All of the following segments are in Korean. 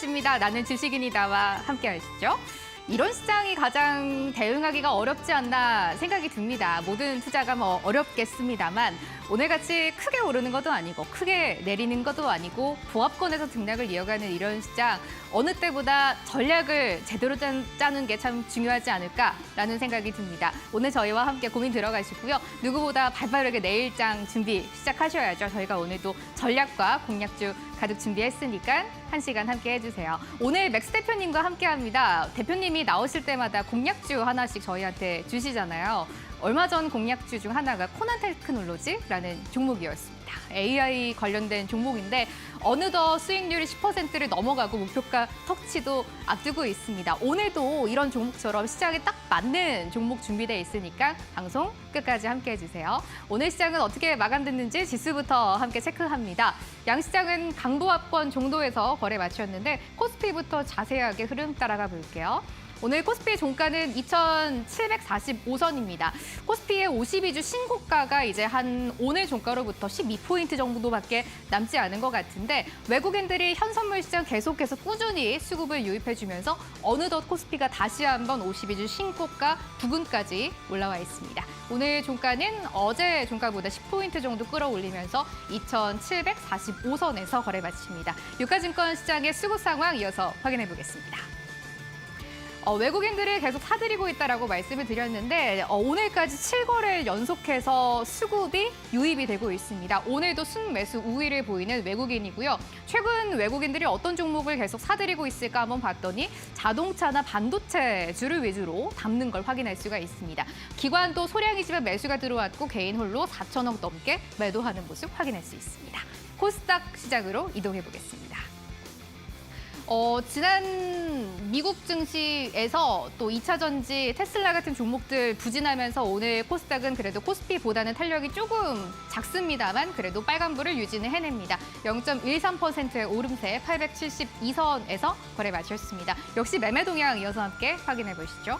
입니다. 나는 주식인이다와 함께 하시죠. 이런 시장이 가장 대응하기가 어렵지 않나 생각이 듭니다. 모든 투자가 어렵겠습니다만 오늘같이 크게 오르는 것도 아니고 크게 내리는 것도 아니고 보합권에서 등락을 이어가는 이런 시장 어느 때보다 전략을 제대로 짜는 게 참 중요하지 않을까라는 생각이 듭니다. 오늘 저희와 함께 고민 들어가시고요. 누구보다 발빠르게 내일장 준비 시작하셔야죠. 저희가 오늘도 전략과 공략주 가득 준비했으니까 1시간 함께 해주세요. 오늘 맥스 대표님과 함께합니다. 대표님이 나오실 때마다 공략주 하나씩 저희한테 주시잖아요. 얼마 전 공략주 중 하나가 코난 테크놀로지라는 종목이었습니다. AI 관련된 종목인데 어느덧 수익률이 10%를 넘어가고 목표가 터치도 앞두고 있습니다. 오늘도 이런 종목처럼 시장에 딱 맞는 종목 준비되어 있으니까 방송 끝까지 함께 해주세요. 오늘 시장은 어떻게 마감됐는지 지수부터 함께 체크합니다. 양시장은 강보합권 정도에서 거래 마쳤는데 코스피부터 자세하게 흐름 따라가 볼게요. 오늘 코스피 종가는 2,745선입니다. 코스피의 52주 신고가가 이제 한 오늘 종가로부터 12포인트 정도밖에 남지 않은 것 같은데 외국인들이 현선물 시장 계속해서 꾸준히 수급을 유입해주면서 어느덧 코스피가 다시 한번 52주 신고가 부근까지 올라와 있습니다. 오늘 종가는 어제 종가보다 10포인트 정도 끌어올리면서 2,745선에서 거래 마칩니다. 유가증권 시장의 수급 상황 이어서 확인해 보겠습니다. 외국인들이 계속 사들이고 있다라고 말씀을 드렸는데 오늘까지 7거래일 연속해서 수급이 유입이 되고 있습니다. 오늘도 순매수 우위를 보이는 외국인이고요. 최근 외국인들이 어떤 종목을 계속 사들이고 있을까 한번 봤더니 자동차나 반도체주를 위주로 담는 걸 확인할 수가 있습니다. 기관도 소량이지만 매수가 들어왔고 개인 홀로 4천억 넘게 매도하는 모습 확인할 수 있습니다. 코스닥 시장으로 이동해 보겠습니다. 지난 미국 증시에서 또 2차 전지, 테슬라 같은 종목들 부진하면서 오늘 코스닥은 그래도 코스피보다는 탄력이 조금 작습니다만 그래도 빨간불을 유지는 해냅니다. 0.13%의 오름세 872선에서 거래 마쳤습니다. 역시 매매 동향 이어서 함께 확인해 보시죠.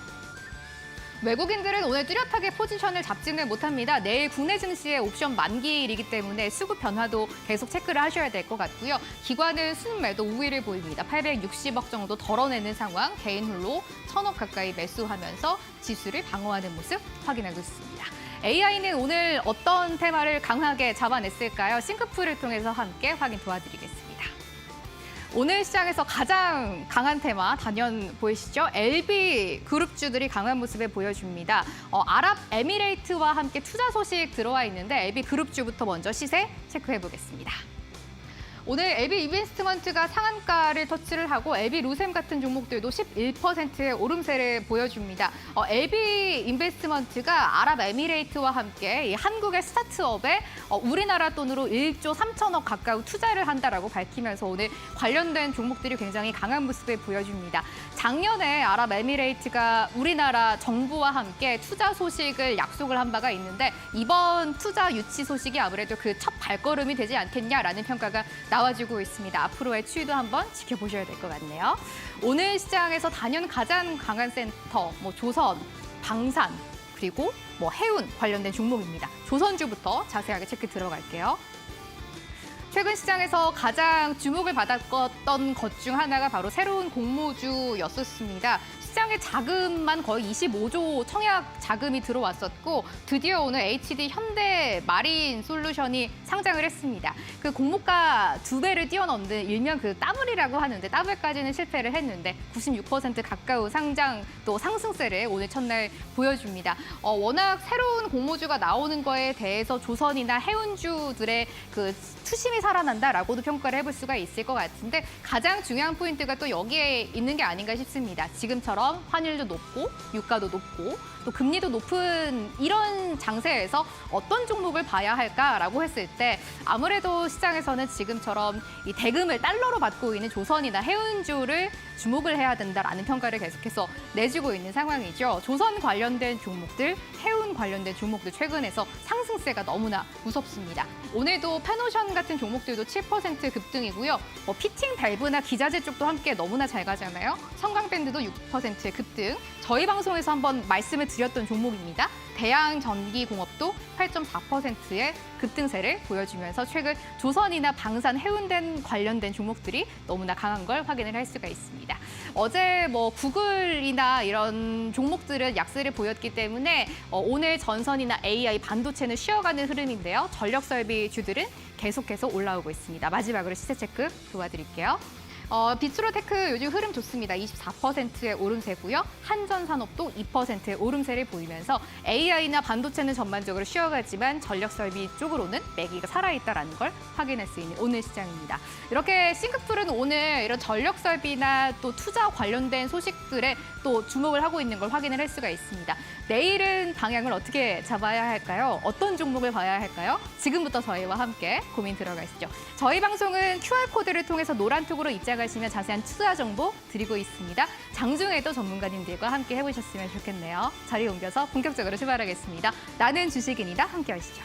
외국인들은 오늘 뚜렷하게 포지션을 잡지는 못합니다. 내일 국내 증시의 옵션 만기일이기 때문에 수급 변화도 계속 체크를 하셔야 될 것 같고요. 기관은 순매도 우위를 보입니다. 860억 정도 덜어내는 상황, 개인 홀로 1,000억 가까이 매수하면서 지수를 방어하는 모습 확인하고 있습니다. AI는 오늘 어떤 테마를 강하게 잡아냈을까요? 싱크풀을 통해서 함께 확인 도와드리겠습니다. 오늘 시장에서 가장 강한 테마 단연 보이시죠? LB 그룹주들이 강한 모습을 보여줍니다. 아랍에미레이트와 함께 투자 소식 들어와 있는데 LB 그룹주부터 먼저 시세 체크해 보겠습니다. 오늘 LB 인베스트먼트가 상한가를 터치를 하고 LB 루셈 같은 종목들도 11%의 오름세를 보여줍니다. LB 인베스트먼트가 아랍에미레이트와 함께 이 한국의 스타트업에 우리나라 돈으로 1조 3천억 가까운 투자를 한다라고 밝히면서 오늘 관련된 종목들이 굉장히 강한 모습을 보여줍니다. 작년에 아랍에미레이트가 우리나라 정부와 함께 투자 소식을 약속을 한 바가 있는데 이번 투자 유치 소식이 아무래도 그 첫 발걸음이 되지 않겠냐라는 평가가 나와주고 있습니다. 앞으로의 추이도 한번 지켜보셔야 될 것 같네요. 오늘 시장에서 단연 가장 강한 센터, 조선, 방산, 그리고 해운 관련된 종목입니다. 조선주부터 자세하게 체크 들어갈게요. 최근 시장에서 가장 주목을 받았던 것 중 하나가 바로 새로운 공모주였었습니다. 시장의 자금만 거의 25조 청약 자금이 들어왔었고 드디어 오늘 HD 현대 마린 솔루션이 상장을 했습니다. 그 공모가 2배를 뛰어넘는 일명 그 따블이라고 하는데 따블까지는 실패를 했는데 96% 가까운 상장 또 상승세를 오늘 첫날 보여줍니다. 워낙 새로운 공모주가 나오는 거에 대해서 조선이나 해운주들의 그 투심이 살아난다라고도 평가를 해볼 수가 있을 것 같은데 가장 중요한 포인트가 또 여기에 있는 게 아닌가 싶습니다. 지금처럼 환율도 높고 유가도 높고 또 금리도 높은 이런 장세에서 어떤 종목을 봐야 할까라고 했을 때 아무래도 시장에서는 지금처럼 이 대금을 달러로 받고 있는 조선이나 해운주를 주목을 해야 된다라는 평가를 계속해서 내주고 있는 상황이죠. 조선 관련된 종목들, 해운 관련된 종목들 최근에서 상승세가 너무나 무섭습니다. 오늘도 페노션 같은 종목 종목들도 7% 급등이고요. 피팅 밸브나 기자재 쪽도 함께 너무나 잘 가잖아요. 성강밴드도 6%의 급등. 저희 방송에서 한번 말씀을 드렸던 종목입니다. 대양전기공업도 8.4%의 급등세를 보여주면서 최근 조선이나 방산, 해운대 관련된 종목들이 너무나 강한 걸 확인을 할 수가 있습니다. 어제 구글이나 이런 종목들은 약세를 보였기 때문에 오늘 전선이나 AI, 반도체는 쉬어가는 흐름인데요. 전력설비주들은 계속해서 올라오고 있습니다. 마지막으로 시세 체크 도와드릴게요. 비트로테크 요즘 흐름 좋습니다. 24%의 오름세고요. 한전산업도 2%의 오름세를 보이면서 AI나 반도체는 전반적으로 쉬어가지만 전력설비 쪽으로는 매기가 살아있다는 걸 확인할 수 있는 오늘 시장입니다. 이렇게 싱크풀은 오늘 이런 전력설비나 또 투자 관련된 소식들에 또 주목을 하고 있는 걸 확인을 할 수가 있습니다. 내일은 방향을 어떻게 잡아야 할까요? 어떤 종목을 봐야 할까요? 지금부터 저희와 함께 고민 들어가시죠. 저희 방송은 QR코드를 통해서 노란톡으로 입장하시면 자세한 투자 정보 드리고 있습니다. 장중에도 전문가님들과 함께 해보셨으면 좋겠네요. 자리 옮겨서 본격적으로 출발하겠습니다. 나는 주식인이다. 함께 하시죠.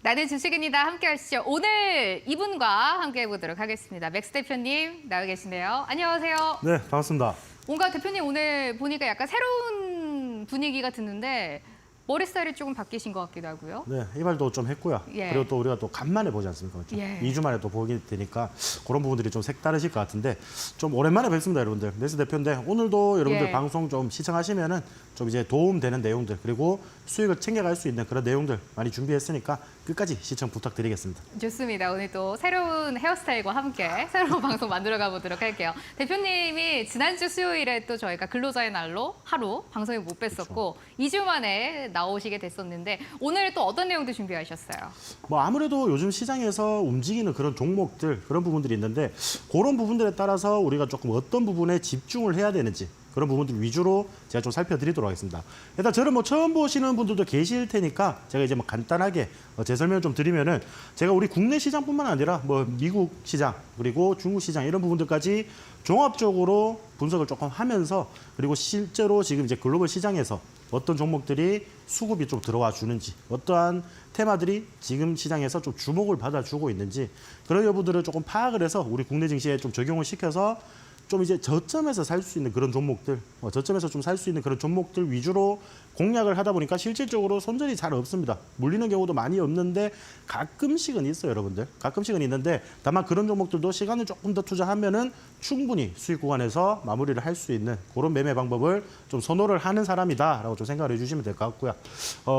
나는 주식입니다. 함께 하시죠. 오늘 이분과 함께 해보도록 하겠습니다. 맥스 대표님 나와 계시네요. 안녕하세요. 네, 반갑습니다. 뭔가 대표님 오늘 보니까 약간 새로운 분위기가 드는데 머리 스타일이 조금 바뀌신 것 같기도 하고요. 네, 이발도 좀 했고요. 예. 그리고 또 우리가 또 간만에 보지 않습니까? 예. 2주 만에 또 보게 되니까 그런 부분들이 좀 색다르실 것 같은데 좀 오랜만에 뵙습니다, 여러분들. 맥스 대표인데 오늘도 여러분들 예. 방송 좀 시청하시면은 좀 이제 도움되는 내용들 그리고 수익을 챙겨갈 수 있는 그런 내용들 많이 준비했으니까 끝까지 시청 부탁드리겠습니다. 좋습니다. 오늘 또 새로운 헤어스타일과 함께 새로운 방송 만들어가 보도록 할게요. 대표님이 지난주 수요일에 또 저희가 근로자의 날로 하루 방송에 못 뵀었고 2주 만에 나오시게 됐었는데 오늘 또 어떤 내용들 준비하셨어요? 뭐 아무래도 요즘 시장에서 움직이는 그런 종목들 그런 부분들이 있는데 그런 부분들에 따라서 우리가 조금 어떤 부분에 집중을 해야 되는지 그런 부분들 위주로 제가 좀 살펴드리도록 하겠습니다. 일단 저를 뭐 처음 보시는 분들도 계실 테니까 제가 이제 뭐 간단하게 제 설명을 좀 드리면은 제가 우리 국내 시장뿐만 아니라 뭐 미국 시장 그리고 중국 시장 이런 부분들까지 종합적으로 분석을 조금 하면서 그리고 실제로 지금 이제 글로벌 시장에서 어떤 종목들이 수급이 좀 들어와 주는지 어떠한 테마들이 지금 시장에서 좀 주목을 받아주고 있는지 그런 여부들을 조금 파악을 해서 우리 국내 증시에 좀 적용을 시켜서 좀 이제 저점에서 살 수 있는 그런 종목들, 저점에서 좀 살 수 있는 그런 종목들 위주로 공략을 하다 보니까 실질적으로 손절이 잘 없습니다. 물리는 경우도 많이 없는데 가끔씩은 있어요, 여러분들. 가끔씩은 있는데 다만 그런 종목들도 시간을 조금 더 투자하면은 충분히 수익 구간에서 마무리를 할 수 있는 그런 매매 방법을 좀 선호를 하는 사람이다라고 좀 생각을 해주시면 될 것 같고요.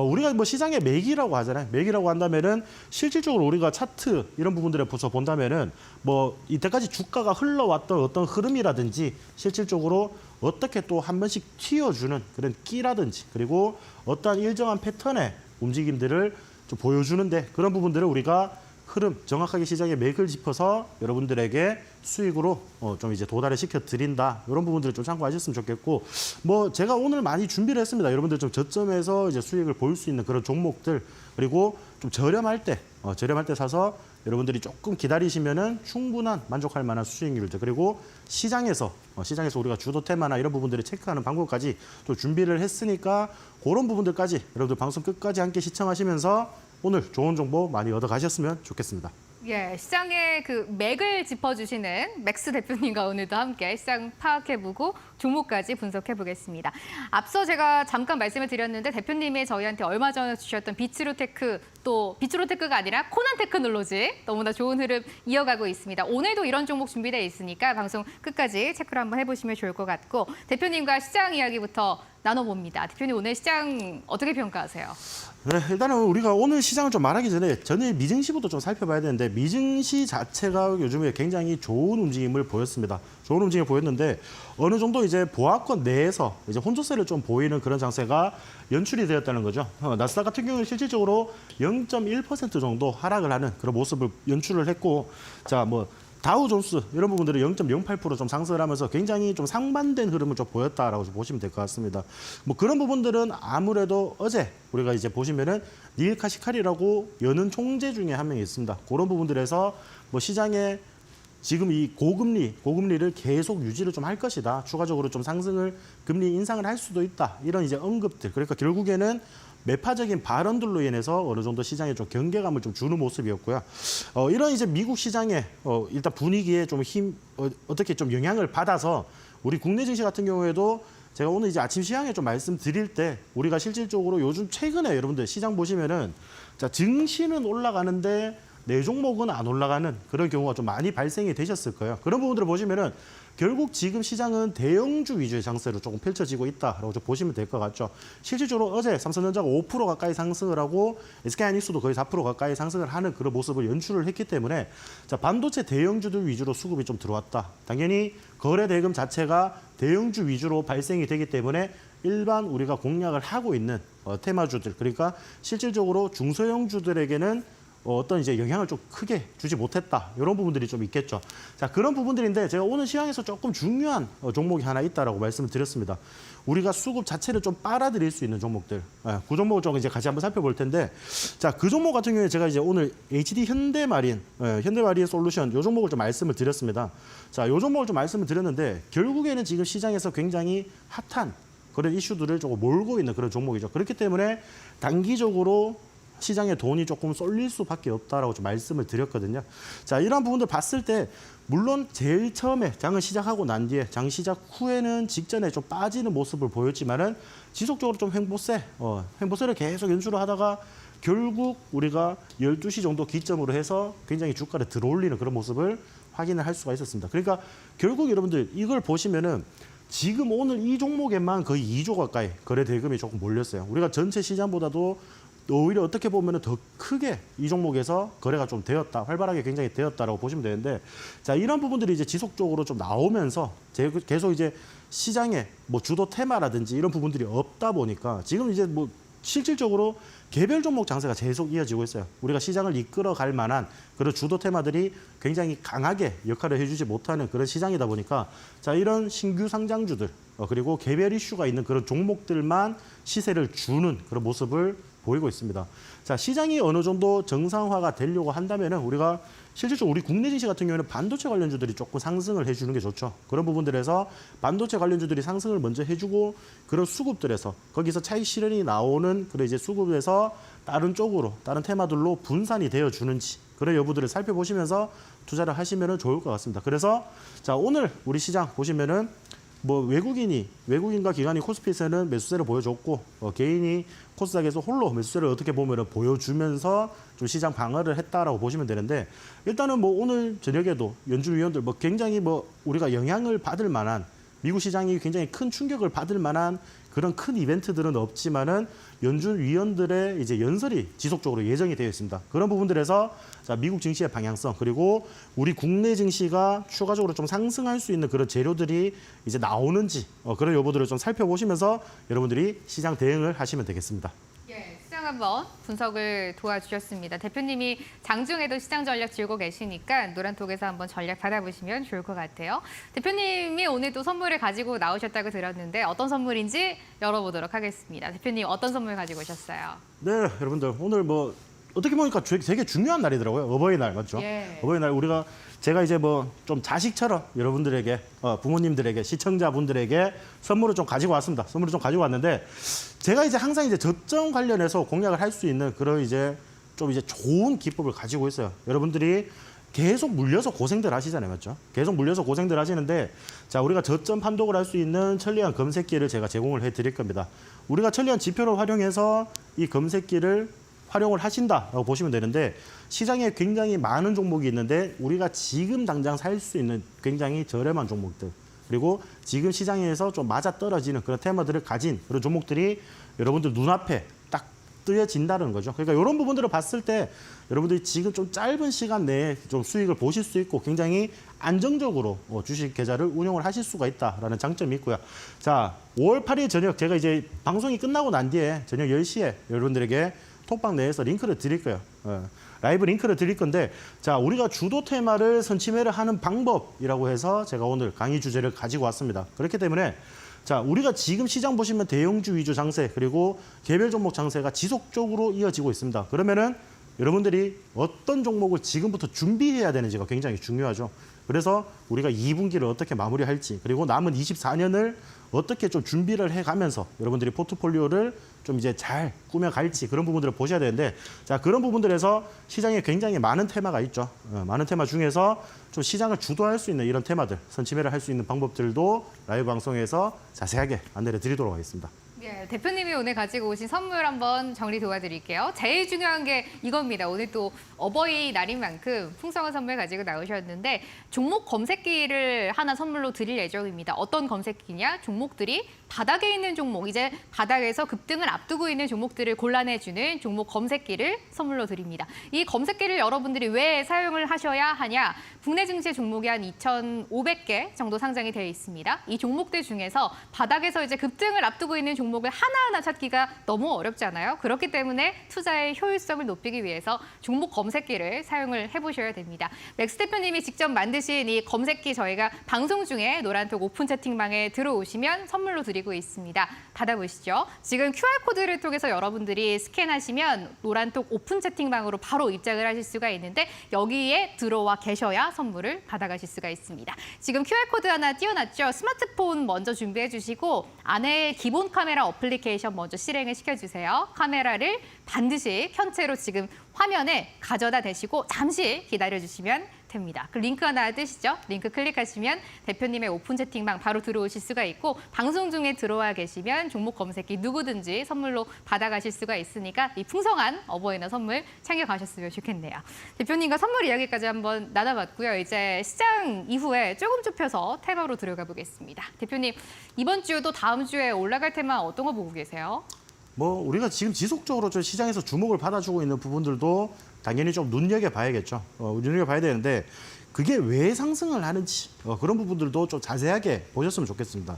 우리가 뭐 시장의 매기라고 하잖아요. 매기라고 한다면은 실질적으로 우리가 차트 이런 부분들에 본다면은 뭐 이때까지 주가가 흘러왔던 어떤 흐름이라든지 실질적으로 어떻게 또 한 번씩 튀어주는 그런 끼라든지 그리고 어떠한 일정한 패턴의 움직임들을 좀 보여주는데 그런 부분들을 우리가 흐름 정확하게 시장의 맥을 짚어서 여러분들에게 수익으로 좀 이제 도달을 시켜 드린다 이런 부분들을 좀 참고하셨으면 좋겠고 뭐 제가 오늘 많이 준비를 했습니다. 여러분들 좀 저점에서 이제 수익을 볼 수 있는 그런 종목들 그리고 좀 저렴할 때 사서 여러분들이 조금 기다리시면은 충분한 만족할 만한 수익률들 그리고 시장에서 우리가 주도 테마나 이런 부분들을 체크하는 방법까지 또 준비를 했으니까 그런 부분들까지 여러분들 방송 끝까지 함께 시청하시면서 오늘 좋은 정보 많이 얻어 가셨으면 좋겠습니다. 예, 시장의 그 맥을 짚어주시는 맥스 대표님과 오늘도 함께 시장 파악해보고 종목까지 분석해보겠습니다. 앞서 제가 잠깐 말씀을 드렸는데 대표님이 저희한테 얼마 전에 주셨던 비츠루테크 또 비츠로테크가 아니라 코난테크놀로지 너무나 좋은 흐름 이어가고 있습니다. 오늘도 이런 종목 준비되어 있으니까 방송 끝까지 체크를 한번 해보시면 좋을 것 같고 대표님과 시장 이야기부터 나눠봅니다. 대표님 오늘 시장 어떻게 평가하세요? 네, 일단은 우리가 오늘 시장을 좀 말하기 전에 전일 미증시부터 좀 살펴봐야 되는데 미증시 자체가 요즘에 굉장히 좋은 움직임을 보였습니다. 좋은 움직임을 보였는데 어느 정도 이제 보합권 내에서 이제 혼조세를 좀 보이는 그런 장세가 연출이 되었다는 거죠. 나스닥 같은 경우는 실질적으로 0.1% 정도 하락을 하는 그런 모습을 연출을 했고, 자, 뭐 다우존스 이런 부분들이 0.08% 좀 상승을 하면서 굉장히 좀 상반된 흐름을 좀 보였다라고 좀 보시면 될 것 같습니다. 뭐 그런 부분들은 아무래도 어제 우리가 이제 보시면은 닐 카시칼이라고 여는 총재 중에 한 명이 있습니다. 그런 부분들에서 뭐 시장에 지금 이 고금리를 계속 유지를 좀 할 것이다. 추가적으로 좀 상승을 금리 인상을 할 수도 있다. 이런 이제 언급들. 그러니까 결국에는 매파적인 발언들로 인해서 어느 정도 시장에 좀 경계감을 좀 주는 모습이었고요. 이런 이제 미국 시장의 일단 분위기에 좀 어떻게 좀 영향을 받아서 우리 국내 증시 같은 경우에도 제가 오늘 이제 아침 시황에 좀 말씀드릴 때 우리가 실질적으로 요즘 최근에 여러분들 시장 보시면은 자, 증시는 올라가는데 내 종목은 안 올라가는 그런 경우가 좀 많이 발생이 되셨을 거예요. 그런 부분들을 보시면은 결국 지금 시장은 대형주 위주의 장세로 조금 펼쳐지고 있다라고 좀 보시면 될 것 같죠. 실질적으로 어제 삼성전자가 5% 가까이 상승을 하고 SK하이닉스도 거의 4% 가까이 상승을 하는 그런 모습을 연출을 했기 때문에 자, 반도체 대형주들 위주로 수급이 좀 들어왔다. 당연히 거래 대금 자체가 대형주 위주로 발생이 되기 때문에 일반 우리가 공략을 하고 있는 테마주들, 그러니까 실질적으로 중소형주들에게는 어떤 이제 영향을 좀 크게 주지 못했다. 이런 부분들이 좀 있겠죠. 자, 그런 부분들인데 제가 오늘 시황에서 조금 중요한 종목이 하나 있다라고 말씀을 드렸습니다. 우리가 수급 자체를 좀 빨아들일 수 있는 종목들. 그 종목을 좀 이제 같이 한번 살펴볼 텐데, 자, 그 종목 같은 경우에 제가 이제 오늘 HD 현대마린 솔루션 이 종목을 좀 말씀을 드렸습니다. 자, 이 종목을 좀 말씀을 드렸는데 결국에는 지금 시장에서 굉장히 핫한 그런 이슈들을 조금 몰고 있는 그런 종목이죠. 그렇기 때문에 단기적으로 시장에 돈이 조금 쏠릴 수밖에 없다라고 좀 말씀을 드렸거든요. 자, 이런 부분들 봤을 때 물론 제일 처음에 장을 시작하고 난 뒤에 장 시작 후에는 직전에 좀 빠지는 모습을 보였지만은 지속적으로 좀 횡보세를 계속 연출을 하다가 결국 우리가 12시 정도 기점으로 해서 굉장히 주가를 들어올리는 그런 모습을 확인을 할 수가 있었습니다. 그러니까 결국 여러분들 이걸 보시면은 지금 오늘 이 종목에만 거의 2조 가까이 거래 대금이 조금 몰렸어요. 우리가 전체 시장보다도 오히려 어떻게 보면 더 크게 이 종목에서 거래가 좀 되었다, 활발하게 굉장히 되었다라고 보시면 되는데, 자, 이런 부분들이 이제 지속적으로 좀 나오면서 계속 이제 시장에 뭐 주도 테마라든지 이런 부분들이 없다 보니까 지금 이제 뭐 실질적으로 개별 종목 장세가 계속 이어지고 있어요. 우리가 시장을 이끌어갈 만한 그런 주도 테마들이 굉장히 강하게 역할을 해주지 못하는 그런 시장이다 보니까 자, 이런 신규 상장주들 그리고 개별 이슈가 있는 그런 종목들만 시세를 주는 그런 모습을 보이고 있습니다. 자, 시장이 어느 정도 정상화가 되려고 한다면은 우리가 실질적으로 우리 국내 증시 같은 경우에는 반도체 관련주들이 조금 상승을 해주는 게 좋죠. 그런 부분들에서 반도체 관련주들이 상승을 먼저 해주고 그런 수급들에서 거기서 차익 실현이 나오는 그런 이제 수급에서 다른 쪽으로 다른 테마들로 분산이 되어 주는지 그런 여부들을 살펴보시면서 투자를 하시면은 좋을 것 같습니다. 그래서 자, 오늘 우리 시장 보시면은 뭐 외국인과 기관이 코스피에서는 매수세를 보여줬고 개인이 코스닥에서 홀로 매수세를 어떻게 보면 보여주면서 좀 시장 방어를 했다라고 보시면 되는데, 일단은 뭐 오늘 저녁에도 연준위원들 뭐 굉장히 뭐 우리가 영향을 받을 만한 미국 시장이 굉장히 큰 충격을 받을 만한 그런 큰 이벤트들은 없지만은 연준위원들의 이제 연설이 지속적으로 예정이 되어 있습니다. 그런 부분들에서 자, 미국 증시의 방향성 그리고 우리 국내 증시가 추가적으로 좀 상승할 수 있는 그런 재료들이 이제 나오는지 그런 여부들을 좀 살펴보시면서 여러분들이 시장 대응을 하시면 되겠습니다. 예, 시장 한번 분석을 도와주셨습니다. 대표님이 장중에도 시장 전략 들고 계시니까 노란톡에서 한번 전략 받아보시면 좋을 것 같아요. 대표님이 오늘 또 선물을 가지고 나오셨다고 들었는데 어떤 선물인지 열어보도록 하겠습니다. 대표님 어떤 선물 가지고 오셨어요? 네, 여러분들 오늘 뭐 어떻게 보니까 되게 중요한 날이더라고요. 어버이날 맞죠? 예. 어버이날 제가 이제 뭐 좀 자식처럼 여러분들에게 부모님들에게 시청자분들에게 선물을 좀 가지고 왔습니다. 선물을 좀 가지고 왔는데 제가 이제 항상 이제 저점 관련해서 공략을 할 수 있는 그런 이제 좀 이제 좋은 기법을 가지고 있어요. 여러분들이 계속 물려서 고생들 하시잖아요, 맞죠? 계속 물려서 고생들 하시는데 자, 우리가 저점 판독을 할 수 있는 천리안 검색기를 제가 제공을 해드릴 겁니다. 우리가 천리안 지표를 활용해서 이 검색기를 활용을 하신다라고 보시면 되는데 시장에 굉장히 많은 종목이 있는데 우리가 지금 당장 살 수 있는 굉장히 저렴한 종목들 그리고 지금 시장에서 좀 맞아떨어지는 그런 테마들을 가진 그런 종목들이 여러분들 눈앞에 딱 뜨여진다는 거죠. 그러니까 이런 부분들을 봤을 때 여러분들이 지금 좀 짧은 시간 내에 좀 수익을 보실 수 있고 굉장히 안정적으로 주식 계좌를 운용을 하실 수가 있다라는 장점이 있고요. 자, 5월 8일 저녁 제가 이제 방송이 끝나고 난 뒤에 저녁 10시에 여러분들에게 톡방 내에서 링크를 드릴 거예요. 라이브 링크를 드릴 건데 자, 우리가 주도 테마를 선취매를 하는 방법이라고 해서 제가 오늘 강의 주제를 가지고 왔습니다. 그렇기 때문에 자, 우리가 지금 시장 보시면 대형주 위주 장세 그리고 개별 종목 장세가 지속적으로 이어지고 있습니다. 그러면은 여러분들이 어떤 종목을 지금부터 준비해야 되는지가 굉장히 중요하죠. 그래서 우리가 2분기를 어떻게 마무리할지 그리고 남은 24년을 어떻게 좀 준비를 해가면서 여러분들이 포트폴리오를 좀 이제 잘 꾸며갈지 그런 부분들을 보셔야 되는데 자, 그런 부분들에서 시장에 굉장히 많은 테마가 있죠. 많은 테마 중에서 좀 시장을 주도할 수 있는 이런 테마들, 선취매를 할 수 있는 방법들도 라이브 방송에서 자세하게 안내를 드리도록 하겠습니다. 예, 대표님이 오늘 가지고 오신 선물 한번 정리 도와드릴게요. 제일 중요한 게 이겁니다. 오늘 또 어버이날인 만큼 풍성한 선물 가지고 나오셨는데 종목 검색기를 하나 선물로 드릴 예정입니다. 어떤 검색기냐? 종목들이 바닥에 있는 종목, 이제 바닥에서 급등을 앞두고 있는 종목들을 골라내주는 종목 검색기를 선물로 드립니다. 이 검색기를 여러분들이 왜 사용을 하셔야 하냐? 국내 증시 종목이 한 2,500개 정도 상장이 되어 있습니다. 이 종목들 중에서 바닥에서 이제 급등을 앞두고 있는 종목을 하나하나 찾기가 너무 어렵잖아요. 그렇기 때문에 투자의 효율성을 높이기 위해서 종목 검색기를 사용을 해보셔야 됩니다. 맥스 대표님이 직접 만드신 이 검색기 저희가 방송 중에 노란톡 오픈 채팅방에 들어오시면 선물로 드리고 있습니다. 받아보시죠. 지금 QR코드를 통해서 여러분들이 스캔하시면 노란톡 오픈 채팅방으로 바로 입장을 하실 수가 있는데 여기에 들어와 계셔야 선물을 받아가실 수가 있습니다. 지금 QR코드 하나 띄워놨죠. 스마트폰 먼저 준비해 주시고 안에 기본 카메라 어플리케이션 먼저 실행을 시켜주세요. 카메라를 반드시 켠 채로 지금 화면에 가져다 대시고 잠시 기다려주시면 됩니다. 그 링크 하나 뜨시죠? 링크 클릭하시면 대표님의 오픈 채팅방 바로 들어오실 수가 있고 방송 중에 들어와 계시면 종목 검색기 누구든지 선물로 받아가실 수가 있으니까 이 풍성한 어버이날 선물 챙겨가셨으면 좋겠네요. 대표님과 선물 이야기까지 한번 나눠봤고요. 이제 시장 이후에 조금 좁혀서 테마로 들어가 보겠습니다. 대표님, 이번 주도 다음 주에 올라갈 테마 어떤 거 보고 계세요? 뭐 우리가 지금 지속적으로 좀 시장에서 주목을 받아주고 있는 부분들도 당연히 좀 눈여겨봐야겠죠. 눈여겨봐야 되는데 그게 왜 상승을 하는지 그런 부분들도 좀 자세하게 보셨으면 좋겠습니다.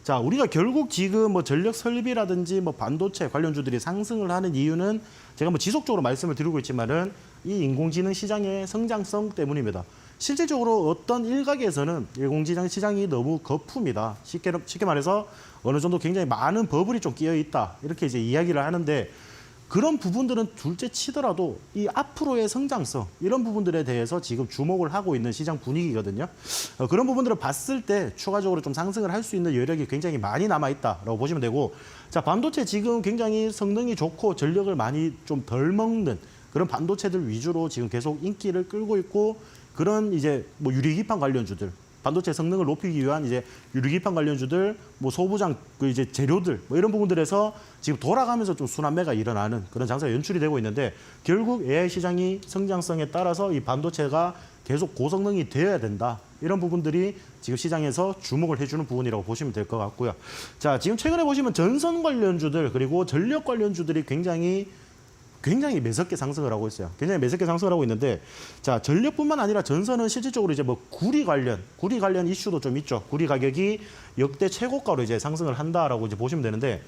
자, 우리가 결국 지금 뭐 전력 설비라든지 뭐 반도체 관련주들이 상승을 하는 이유는 제가 뭐 지속적으로 말씀을 드리고 있지만은 이 인공지능 시장의 성장성 때문입니다. 실질적으로 어떤 일각에서는 인공지능 시장이 너무 거품이다. 쉽게 말해서 어느 정도 굉장히 많은 버블이 좀 끼어 있다. 이렇게 이제 이야기를 하는데 그런 부분들은 둘째 치더라도 이 앞으로의 성장성 이런 부분들에 대해서 지금 주목을 하고 있는 시장 분위기거든요. 그런 부분들을 봤을 때 추가적으로 좀 상승을 할 수 있는 여력이 굉장히 많이 남아 있다라고 보시면 되고 자, 반도체 지금 굉장히 성능이 좋고 전력을 많이 좀 덜 먹는 그런 반도체들 위주로 지금 계속 인기를 끌고 있고 그런 이제 뭐 유리기판 관련주들 반도체 성능을 높이기 위한 이제 유리기판 관련주들, 뭐 소부장 그 이제 재료들 뭐 이런 부분들에서 지금 돌아가면서 좀 순환매가 일어나는 그런 장세가 연출이 되고 있는데 결국 AI 시장이 성장성에 따라서 이 반도체가 계속 고성능이 되어야 된다. 이런 부분들이 지금 시장에서 주목을 해주는 부분이라고 보시면 될 것 같고요. 자, 지금 최근에 보시면 전선 관련주들 그리고 전력 관련주들이 굉장히 매섭게 상승을 하고 있어요. 굉장히 매섭게 상승을 하고 있는데, 자, 전력뿐만 아니라 전선은 실질적으로 이제 뭐 구리 관련 이슈도 좀 있죠. 구리 가격이 역대 최고가로 이제 상승을 한다라고 이제 보시면 되는데,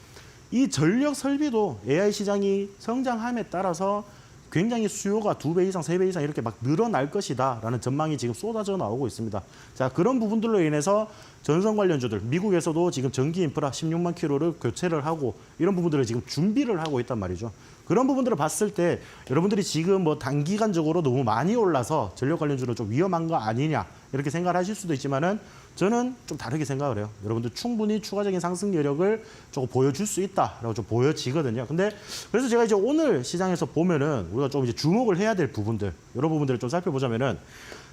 이 전력 설비도 AI 시장이 성장함에 따라서 굉장히 수요가 2배 이상, 3배 이상 이렇게 막 늘어날 것이다라는 전망이 지금 쏟아져 나오고 있습니다. 자, 그런 부분들로 인해서 전선 관련주들, 미국에서도 지금 전기 인프라 16만 킬로를 교체를 하고 이런 부분들을 지금 준비를 하고 있단 말이죠. 그런 부분들을 봤을 때 여러분들이 지금 뭐 단기간적으로 너무 많이 올라서 전력 관련주는 좀 위험한 거 아니냐 이렇게 생각을 하실 수도 있지만은 저는 좀 다르게 생각을 해요. 여러분들 충분히 추가적인 상승 여력을 조금 보여줄 수 있다라고 좀 보여지거든요. 근데 그래서 제가 이제 오늘 시장에서 보면은 우리가 좀 이제 주목을 해야 될 부분들, 이런 부분들을 좀 살펴보자면은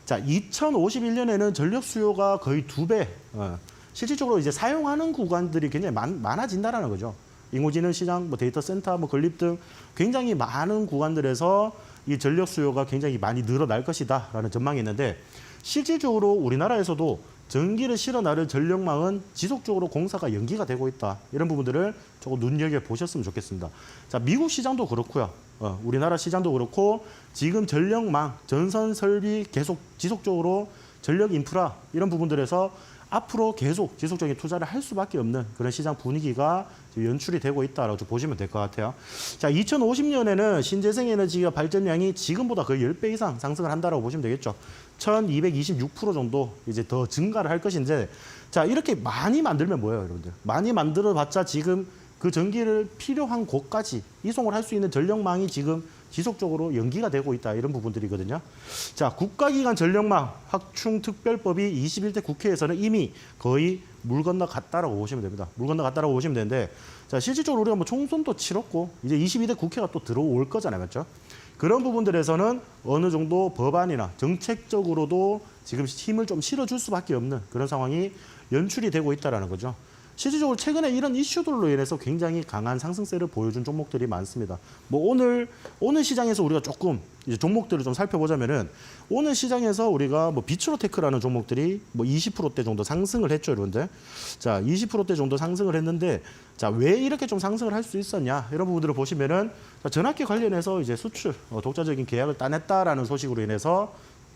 자, 2051년에는 전력 수요가 거의 2배, 실질적으로 이제 사용하는 구간들이 굉장히 많아진다라는 거죠. 인공지능 시장, 뭐 데이터 센터, 뭐 건립 등 굉장히 많은 구간들에서 이 전력 수요가 굉장히 많이 늘어날 것이다라는 전망이 있는데 실질적으로 우리나라에서도 전기를 실어 나를 전력망은 지속적으로 공사가 연기가 되고 있다. 이런 부분들을 조금 눈여겨 보셨으면 좋겠습니다. 자, 미국 시장도 그렇고요. 우리나라 시장도 그렇고 지금 전력망, 전선 설비 계속 지속적으로 전력 인프라 이런 부분들에서 앞으로 계속 지속적인 투자를 할 수밖에 없는 그런 시장 분위기가 연출이 되고 있다라고 좀 보시면 될 것 같아요. 자, 2050년에는 신재생 에너지가 발전량이 지금보다 거의 10배 이상 상승을 한다라고 보시면 되겠죠. 1226% 정도 이제 더 증가를 할 것인데, 자, 이렇게 많이 만들면 뭐예요, 여러분들? 많이 만들어봤자 지금 그 전기를 필요한 곳까지 이송을 할 수 있는 전력망이 지금 지속적으로 연기가 되고 있다 이런 부분들이거든요. 자, 국가기관 전력망 확충 특별법이 21대 국회에서는 이미 거의 물 건너갔다라고 보시면 됩니다. 물 건너갔다라고 보시면 되는데, 자, 실질적으로 우리가 뭐 총선도 치렀고 이제 22대 국회가 또 들어올 거잖아요, 맞죠? 그런 부분들에서는 어느 정도 법안이나 정책적으로도 지금 힘을 좀 실어줄 수밖에 없는 그런 상황이 연출이 되고 있다라는 거죠. 실질적으로 최근에 이런 이슈들로 인해서 굉장히 강한 상승세를 보여준 종목들이 많습니다. 뭐 오늘 시장에서 우리가 조금 이제 종목들을 좀 살펴보자면은 오늘 시장에서 우리가 뭐 비츠로테크라는 종목들이 뭐 20%대 정도 상승을 했죠, 여러분들. 자, 20%대 정도 상승을 했는데, 자, 왜 이렇게 좀 상승을 할 수 있었냐 이런 부분들을 보시면은 자, 전학기 관련해서 이제 수출 독자적인 계약을 따냈다라는 소식으로 인해서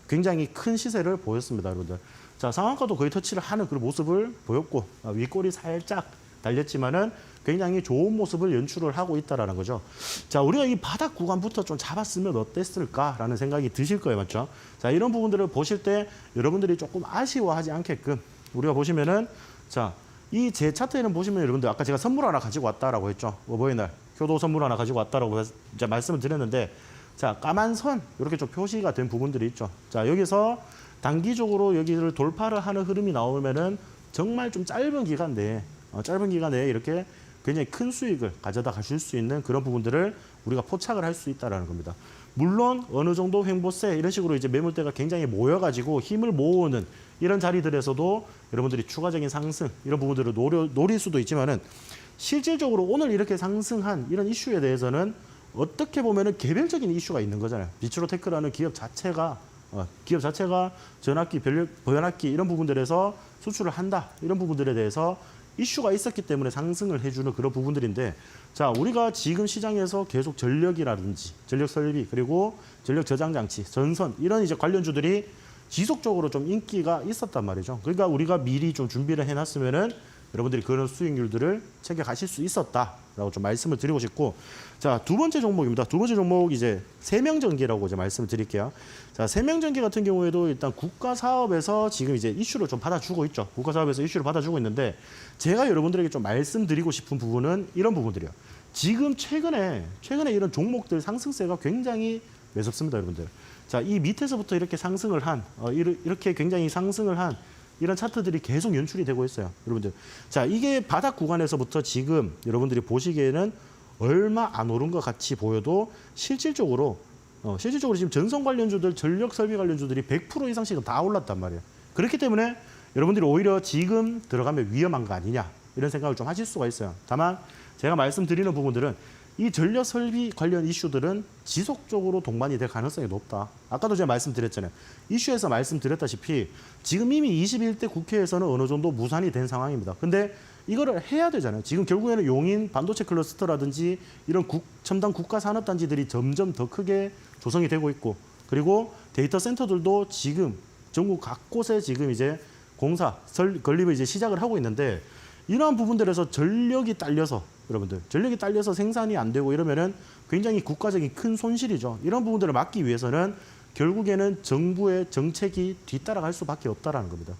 굉장히 큰 시세를 보였습니다, 여러분들. 자, 상한가도 거의 터치를 하는 그런 모습을 보였고 윗골이 살짝 달렸지만은 굉장히 좋은 모습을 연출을 하고 있다라는 거죠. 자, 우리가 이 바닥 구간부터 좀 잡았으면 어땠을까라는 생각이 드실 거예요, 맞죠? 자, 이런 부분들을 보실 때 여러분들이 조금 아쉬워하지 않게끔 우리가 보시면은 자, 이 제 차트에는 보시면 여러분들 아까 제가 선물 하나 가지고 왔다라고 했죠. 어버이날 효도 선물 하나 가지고 왔다라고 이제 말씀을 드렸는데, 자, 까만 선 이렇게 좀 표시가 된 부분들이 있죠. 자, 여기서 단기적으로 여기를 돌파를 하는 흐름이 나오면은 정말 좀 짧은 기간 내에 이렇게 굉장히 큰 수익을 가져다 가실 수 있는 그런 부분들을 우리가 포착을 할 수 있다라는 겁니다. 물론 어느 정도 횡보세 이런 식으로 이제 매물대가 굉장히 모여가지고 힘을 모으는 이런 자리들에서도 여러분들이 추가적인 상승 이런 부분들을 노릴 수도 있지만은 실질적으로 오늘 이렇게 상승한 이런 이슈에 대해서는 어떻게 보면은 개별적인 이슈가 있는 거잖아요. 비츠로테크라는 기업 자체가 전학기, 변학기 이런 부분들에서 수출을 한다. 이런 부분들에 대해서 이슈가 있었기 때문에 상승을 해주는 그런 부분들인데, 자, 우리가 지금 시장에서 계속 전력이라든지 전력 설비 그리고 전력 저장 장치, 전선 이런 이제 관련주들이 지속적으로 좀 인기가 있었단 말이죠. 그러니까 우리가 미리 좀 준비를 해놨으면은 여러분들이 그런 수익률들을 챙겨가실 수 있었다라고 좀 말씀을 드리고 싶고, 자, 두 번째 종목입니다. 두 번째 종목 이제 세명전기라고 이제 말씀을 드릴게요. 자, 세명전기 같은 경우에도 일단 국가 사업에서 지금 이제 이슈를 좀 받아주고 있죠. 국가 사업에서 이슈를 받아주고 있는데, 제가 여러분들에게 좀 말씀드리고 싶은 부분은 이런 부분들이요. 지금 최근에 이런 종목들 상승세가 굉장히 매섭습니다, 여러분들. 자, 이 밑에서부터 이렇게 상승을 한 이렇게 굉장히 상승을 한 이런 차트들이 계속 연출이 되고 있어요, 여러분들. 자, 이게 바닥 구간에서부터 지금 여러분들이 보시기에는 얼마 안 오른 것 같이 보여도 실질적으로 지금 전선 관련주들, 전력 설비 관련주들이 100% 이상씩은 다 올랐단 말이에요. 그렇기 때문에 여러분들이 오히려 지금 들어가면 위험한 거 아니냐 이런 생각을 좀 하실 수가 있어요. 다만 제가 말씀드리는 부분들은 이 전력 설비 관련 이슈들은 지속적으로 동반이 될 가능성이 높다. 아까도 제가 말씀드렸잖아요. 이슈에서 말씀드렸다시피 지금 이미 21대 국회에서는 어느 정도 무산이 된 상황입니다. 근데 이거를 해야 되잖아요. 지금 결국에는 용인 반도체 클러스터라든지 이런 첨단 국가 산업단지들이 점점 더 크게 조성이 되고 있고, 그리고 데이터 센터들도 지금 전국 각곳에 지금 이제 공사, 건립을 이제 시작을 하고 있는데, 이러한 부분들에서 전력이 딸려서 생산이 안 되고 이러면은 굉장히 국가적인 큰 손실이죠. 이런 부분들을 막기 위해서는 결국에는 정부의 정책이 뒤따라갈 수밖에 없다라는 겁니다.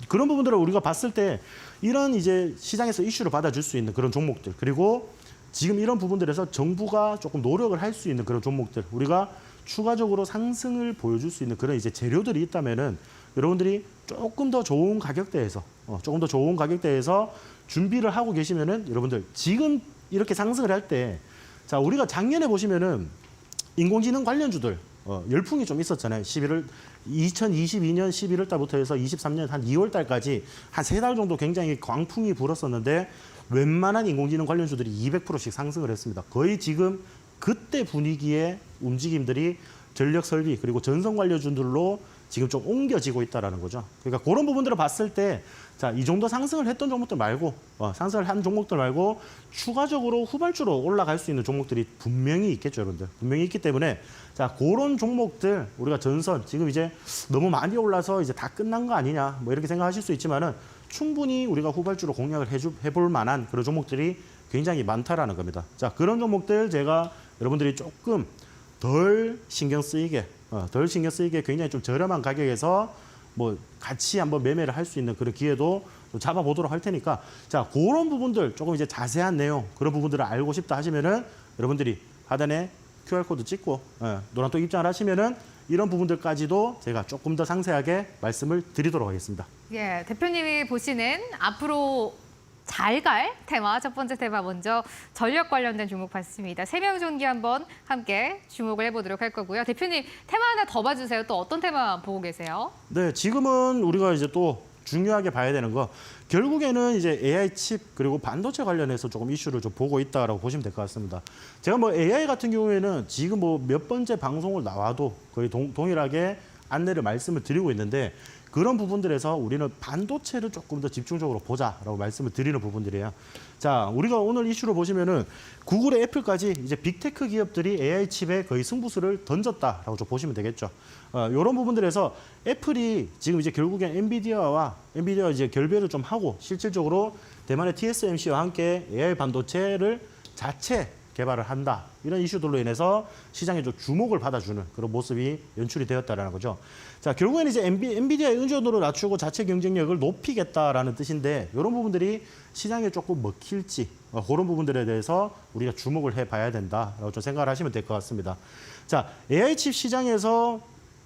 그런 부분들을 우리가 봤을 때 이런 이제 시장에서 이슈를 받아줄 수 있는 그런 종목들, 그리고 지금 이런 부분들에서 정부가 조금 노력을 할 수 있는 그런 종목들, 우리가 추가적으로 상승을 보여줄 수 있는 그런 이제 재료들이 있다면은 여러분들이 조금 더 좋은 가격대에서 준비를 하고 계시면은 여러분들 지금 이렇게 상승을 할 때, 자, 우리가 작년에 보시면은 인공지능 관련주들 열풍이 좀 있었잖아요. 2022년 11월 달부터 해서 23년 한 2월 달까지 한 3달 정도 굉장히 광풍이 불었었는데, 웬만한 인공지능 관련주들이 200%씩 상승을 했습니다. 거의 지금 그때 분위기의 움직임들이 전력 설비 그리고 전선 관련주들로 지금 좀 옮겨지고 있다라는 거죠. 그러니까 그런 부분들을 봤을 때, 자, 이 정도 상승을 했던 종목들 말고, 상승을 한 종목들 말고 추가적으로 후발주로 올라갈 수 있는 종목들이 분명히 있겠죠, 여러분들. 분명히 있기 때문에, 자, 그런 종목들 우리가 전선 지금 이제 너무 많이 올라서 이제 다 끝난 거 아니냐, 뭐 이렇게 생각하실 수 있지만은 충분히 우리가 후발주로 공략을 해볼 만한 그런 종목들이 굉장히 많다라는 겁니다. 자, 그런 종목들 제가 여러분들이 조금 덜 신경 쓰이게 굉장히 좀 저렴한 가격에서 뭐 같이 한번 매매를 할 수 있는 그런 기회도 좀 잡아보도록 할 테니까, 자, 그런 부분들 조금 이제 자세한 내용 그런 부분들을 알고 싶다 하시면은 여러분들이 하단에 QR코드 찍고 노란톡 입장을 하시면은 이런 부분들까지도 제가 조금 더 상세하게 말씀을 드리도록 하겠습니다. 예, 대표님이 보시는 앞으로 잘 갈 테마, 첫 번째 테마 먼저 전력 관련된 종목 봤습니다. 세명전기 한번 함께 주목을 해보도록 할 거고요. 대표님 테마 하나 더 봐주세요. 또 어떤 테마 보고 계세요? 네, 지금은 우리가 이제 또 중요하게 봐야 되는 거, 결국에는 이제 AI 칩 그리고 반도체 관련해서 조금 이슈를 좀 보고 있다라고 보시면 될 것 같습니다. 제가 뭐 AI 같은 경우에는 지금 뭐 몇 번째 방송을 나와도 거의 동일하게 안내를 말씀을 드리고 있는데, 그런 부분들에서 우리는 반도체를 조금 더 집중적으로 보자라고 말씀을 드리는 부분들이에요. 자, 우리가 오늘 이슈로 보시면은 구글의 애플까지 이제 빅테크 기업들이 AI 칩에 거의 승부수를 던졌다라고 좀 보시면 되겠죠. 이런 부분들에서 애플이 지금 이제 결국엔 엔비디아 이제 결별을 좀 하고 실질적으로 대만의 TSMC와 함께 AI 반도체를 자체 개발을 한다. 이런 이슈들로 인해서 시장에 좀 주목을 받아주는 그런 모습이 연출이 되었다라는 거죠. 자, 결국에는 이제 엔비디아의 의존도를 낮추고 자체 경쟁력을 높이겠다라는 뜻인데, 이런 부분들이 시장에 조금 먹힐지 그런 부분들에 대해서 우리가 주목을 해봐야 된다라고 좀 생각을 하시면 될 것 같습니다. 자, AI 칩 시장에서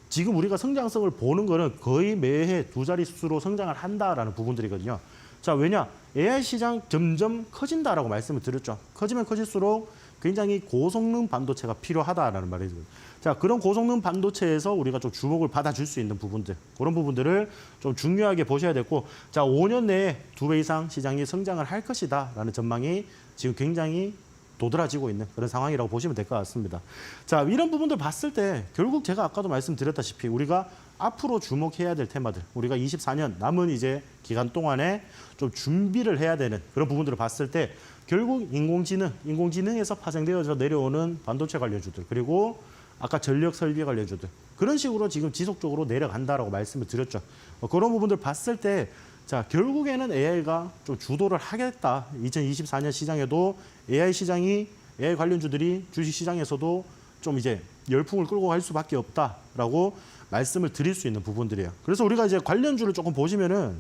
지금 우리가 성장성을 보는 거는 거의 매해 두 자릿수로 성장을 한다라는 부분들이거든요. 자, 왜냐? AI 시장 점점 커진다라고 말씀을 드렸죠. 커지면 커질수록 굉장히 고성능 반도체가 필요하다라는 말이죠. 자, 그런 고성능 반도체에서 우리가 좀 주목을 받아줄 수 있는 부분들, 그런 부분들을 좀 중요하게 보셔야 되고, 자, 5년 내에 2배 이상 시장이 성장을 할 것이다라는 전망이 지금 굉장히 도드라지고 있는 그런 상황이라고 보시면 될 것 같습니다. 자, 이런 부분들 봤을 때 결국 제가 아까도 말씀드렸다시피 우리가 앞으로 주목해야 될 테마들, 우리가 24년 남은 이제 기간 동안에 좀 준비를 해야 되는 그런 부분들을 봤을 때, 결국 인공지능에서 파생되어서 내려오는 반도체 관련주들, 그리고 아까 전력 설비 관련주들, 그런 식으로 지금 지속적으로 내려간다라고 말씀을 드렸죠. 그런 부분들 봤을 때, 자, 결국에는 AI가 좀 주도를 하겠다. 2024년 시장에도 AI 관련주들이 주식 시장에서도 좀 이제 열풍을 끌고 갈 수밖에 없다라고 말씀을 드릴 수 있는 부분들이에요. 그래서 우리가 이제 관련주를 조금 보시면은,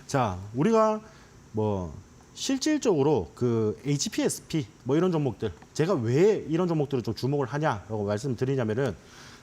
자, 우리가 뭐 실질적으로 그 HPSP 뭐 이런 종목들, 제가 왜 이런 종목들을 좀 주목을 하냐라고 말씀드리냐면은,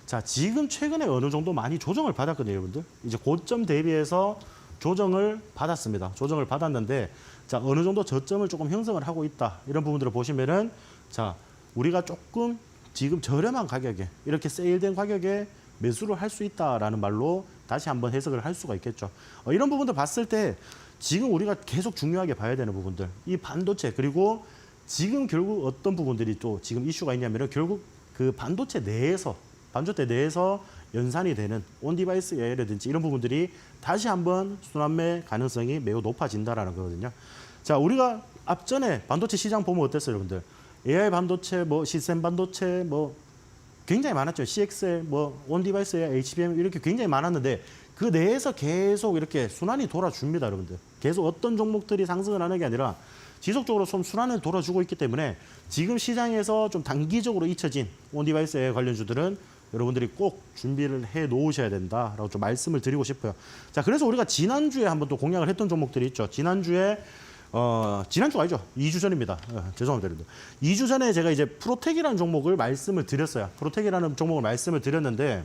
자, 지금 최근에 어느 정도 많이 조정을 받았거든요, 여러분들. 이제 고점 대비해서 조정을 받았습니다. 조정을 받았는데, 자, 어느 정도 저점을 조금 형성을 하고 있다. 이런 부분들을 보시면은, 자, 우리가 조금 지금 저렴한 가격에, 이렇게 세일된 가격에 매수를 할 수 있다라는 말로 다시 한번 해석을 할 수가 있겠죠. 이런 부분들 봤을 때 지금 우리가 계속 중요하게 봐야 되는 부분들, 이 반도체, 그리고 지금 결국 어떤 부분들이 또 지금 이슈가 있냐면은, 결국 그 반도체 내에서 연산이 되는 온디바이스 AI라든지 이런 부분들이 다시 한번 순환매 가능성이 매우 높아진다라는 거거든요. 자, 우리가 앞전에 반도체 시장 보면 어땠어요, 여러분들? AI 반도체, 뭐 시스템 반도체, 뭐 굉장히 많았죠. CXL, 뭐 온디바이스 AI, HBM 이렇게 굉장히 많았는데, 그 내에서 계속 이렇게 순환이 돌아줍니다, 여러분들. 계속 어떤 종목들이 상승을 하는 게 아니라 지속적으로 좀 순환을 돌아주고 있기 때문에, 지금 시장에서 좀 단기적으로 잊혀진 온디바이스 AI 관련주들은 여러분들이 꼭 준비를 해 놓으셔야 된다라고 좀 말씀을 드리고 싶어요. 자, 그래서 우리가 지난주에 한번 또 공략을 했던 종목들이 있죠. 지난주가 아니죠. 2주 전입니다. 죄송합니다. 2주 전에 제가 이제 프로텍이라는 종목을 말씀을 드렸어요. 프로텍이라는 종목을 말씀을 드렸는데,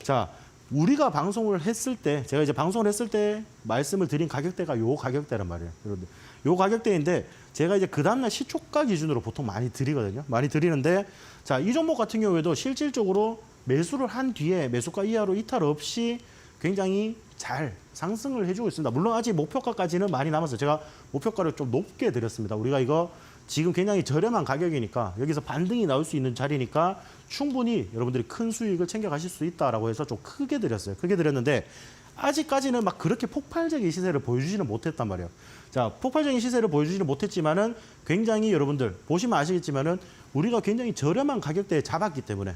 자, 우리가 방송을 했을 때, 제가 이제 방송을 했을 때 말씀을 드린 가격대가 요 가격대란 말이에요. 여러분들. 요 가격대인데, 제가 이제 그 다음날 시초가 기준으로 보통 많이 드리거든요. 많이 드리는데, 자, 이 종목 같은 경우에도 실질적으로 매수를 한 뒤에 매수가 이하로 이탈 없이 굉장히 잘 상승을 해주고 있습니다. 물론 아직 목표가까지는 많이 남았어요. 제가 목표가를 좀 높게 드렸습니다. 우리가 이거 지금 굉장히 저렴한 가격이니까 여기서 반등이 나올 수 있는 자리니까 충분히 여러분들이 큰 수익을 챙겨가실 수 있다라고 해서 좀 크게 드렸어요. 크게 드렸는데 아직까지는 막 그렇게 폭발적인 시세를 보여주지는 못했단 말이에요. 자, 폭발적인 시세를 보여주지는 못했지만은 굉장히 여러분들 보시면 아시겠지만은 우리가 굉장히 저렴한 가격대에 잡았기 때문에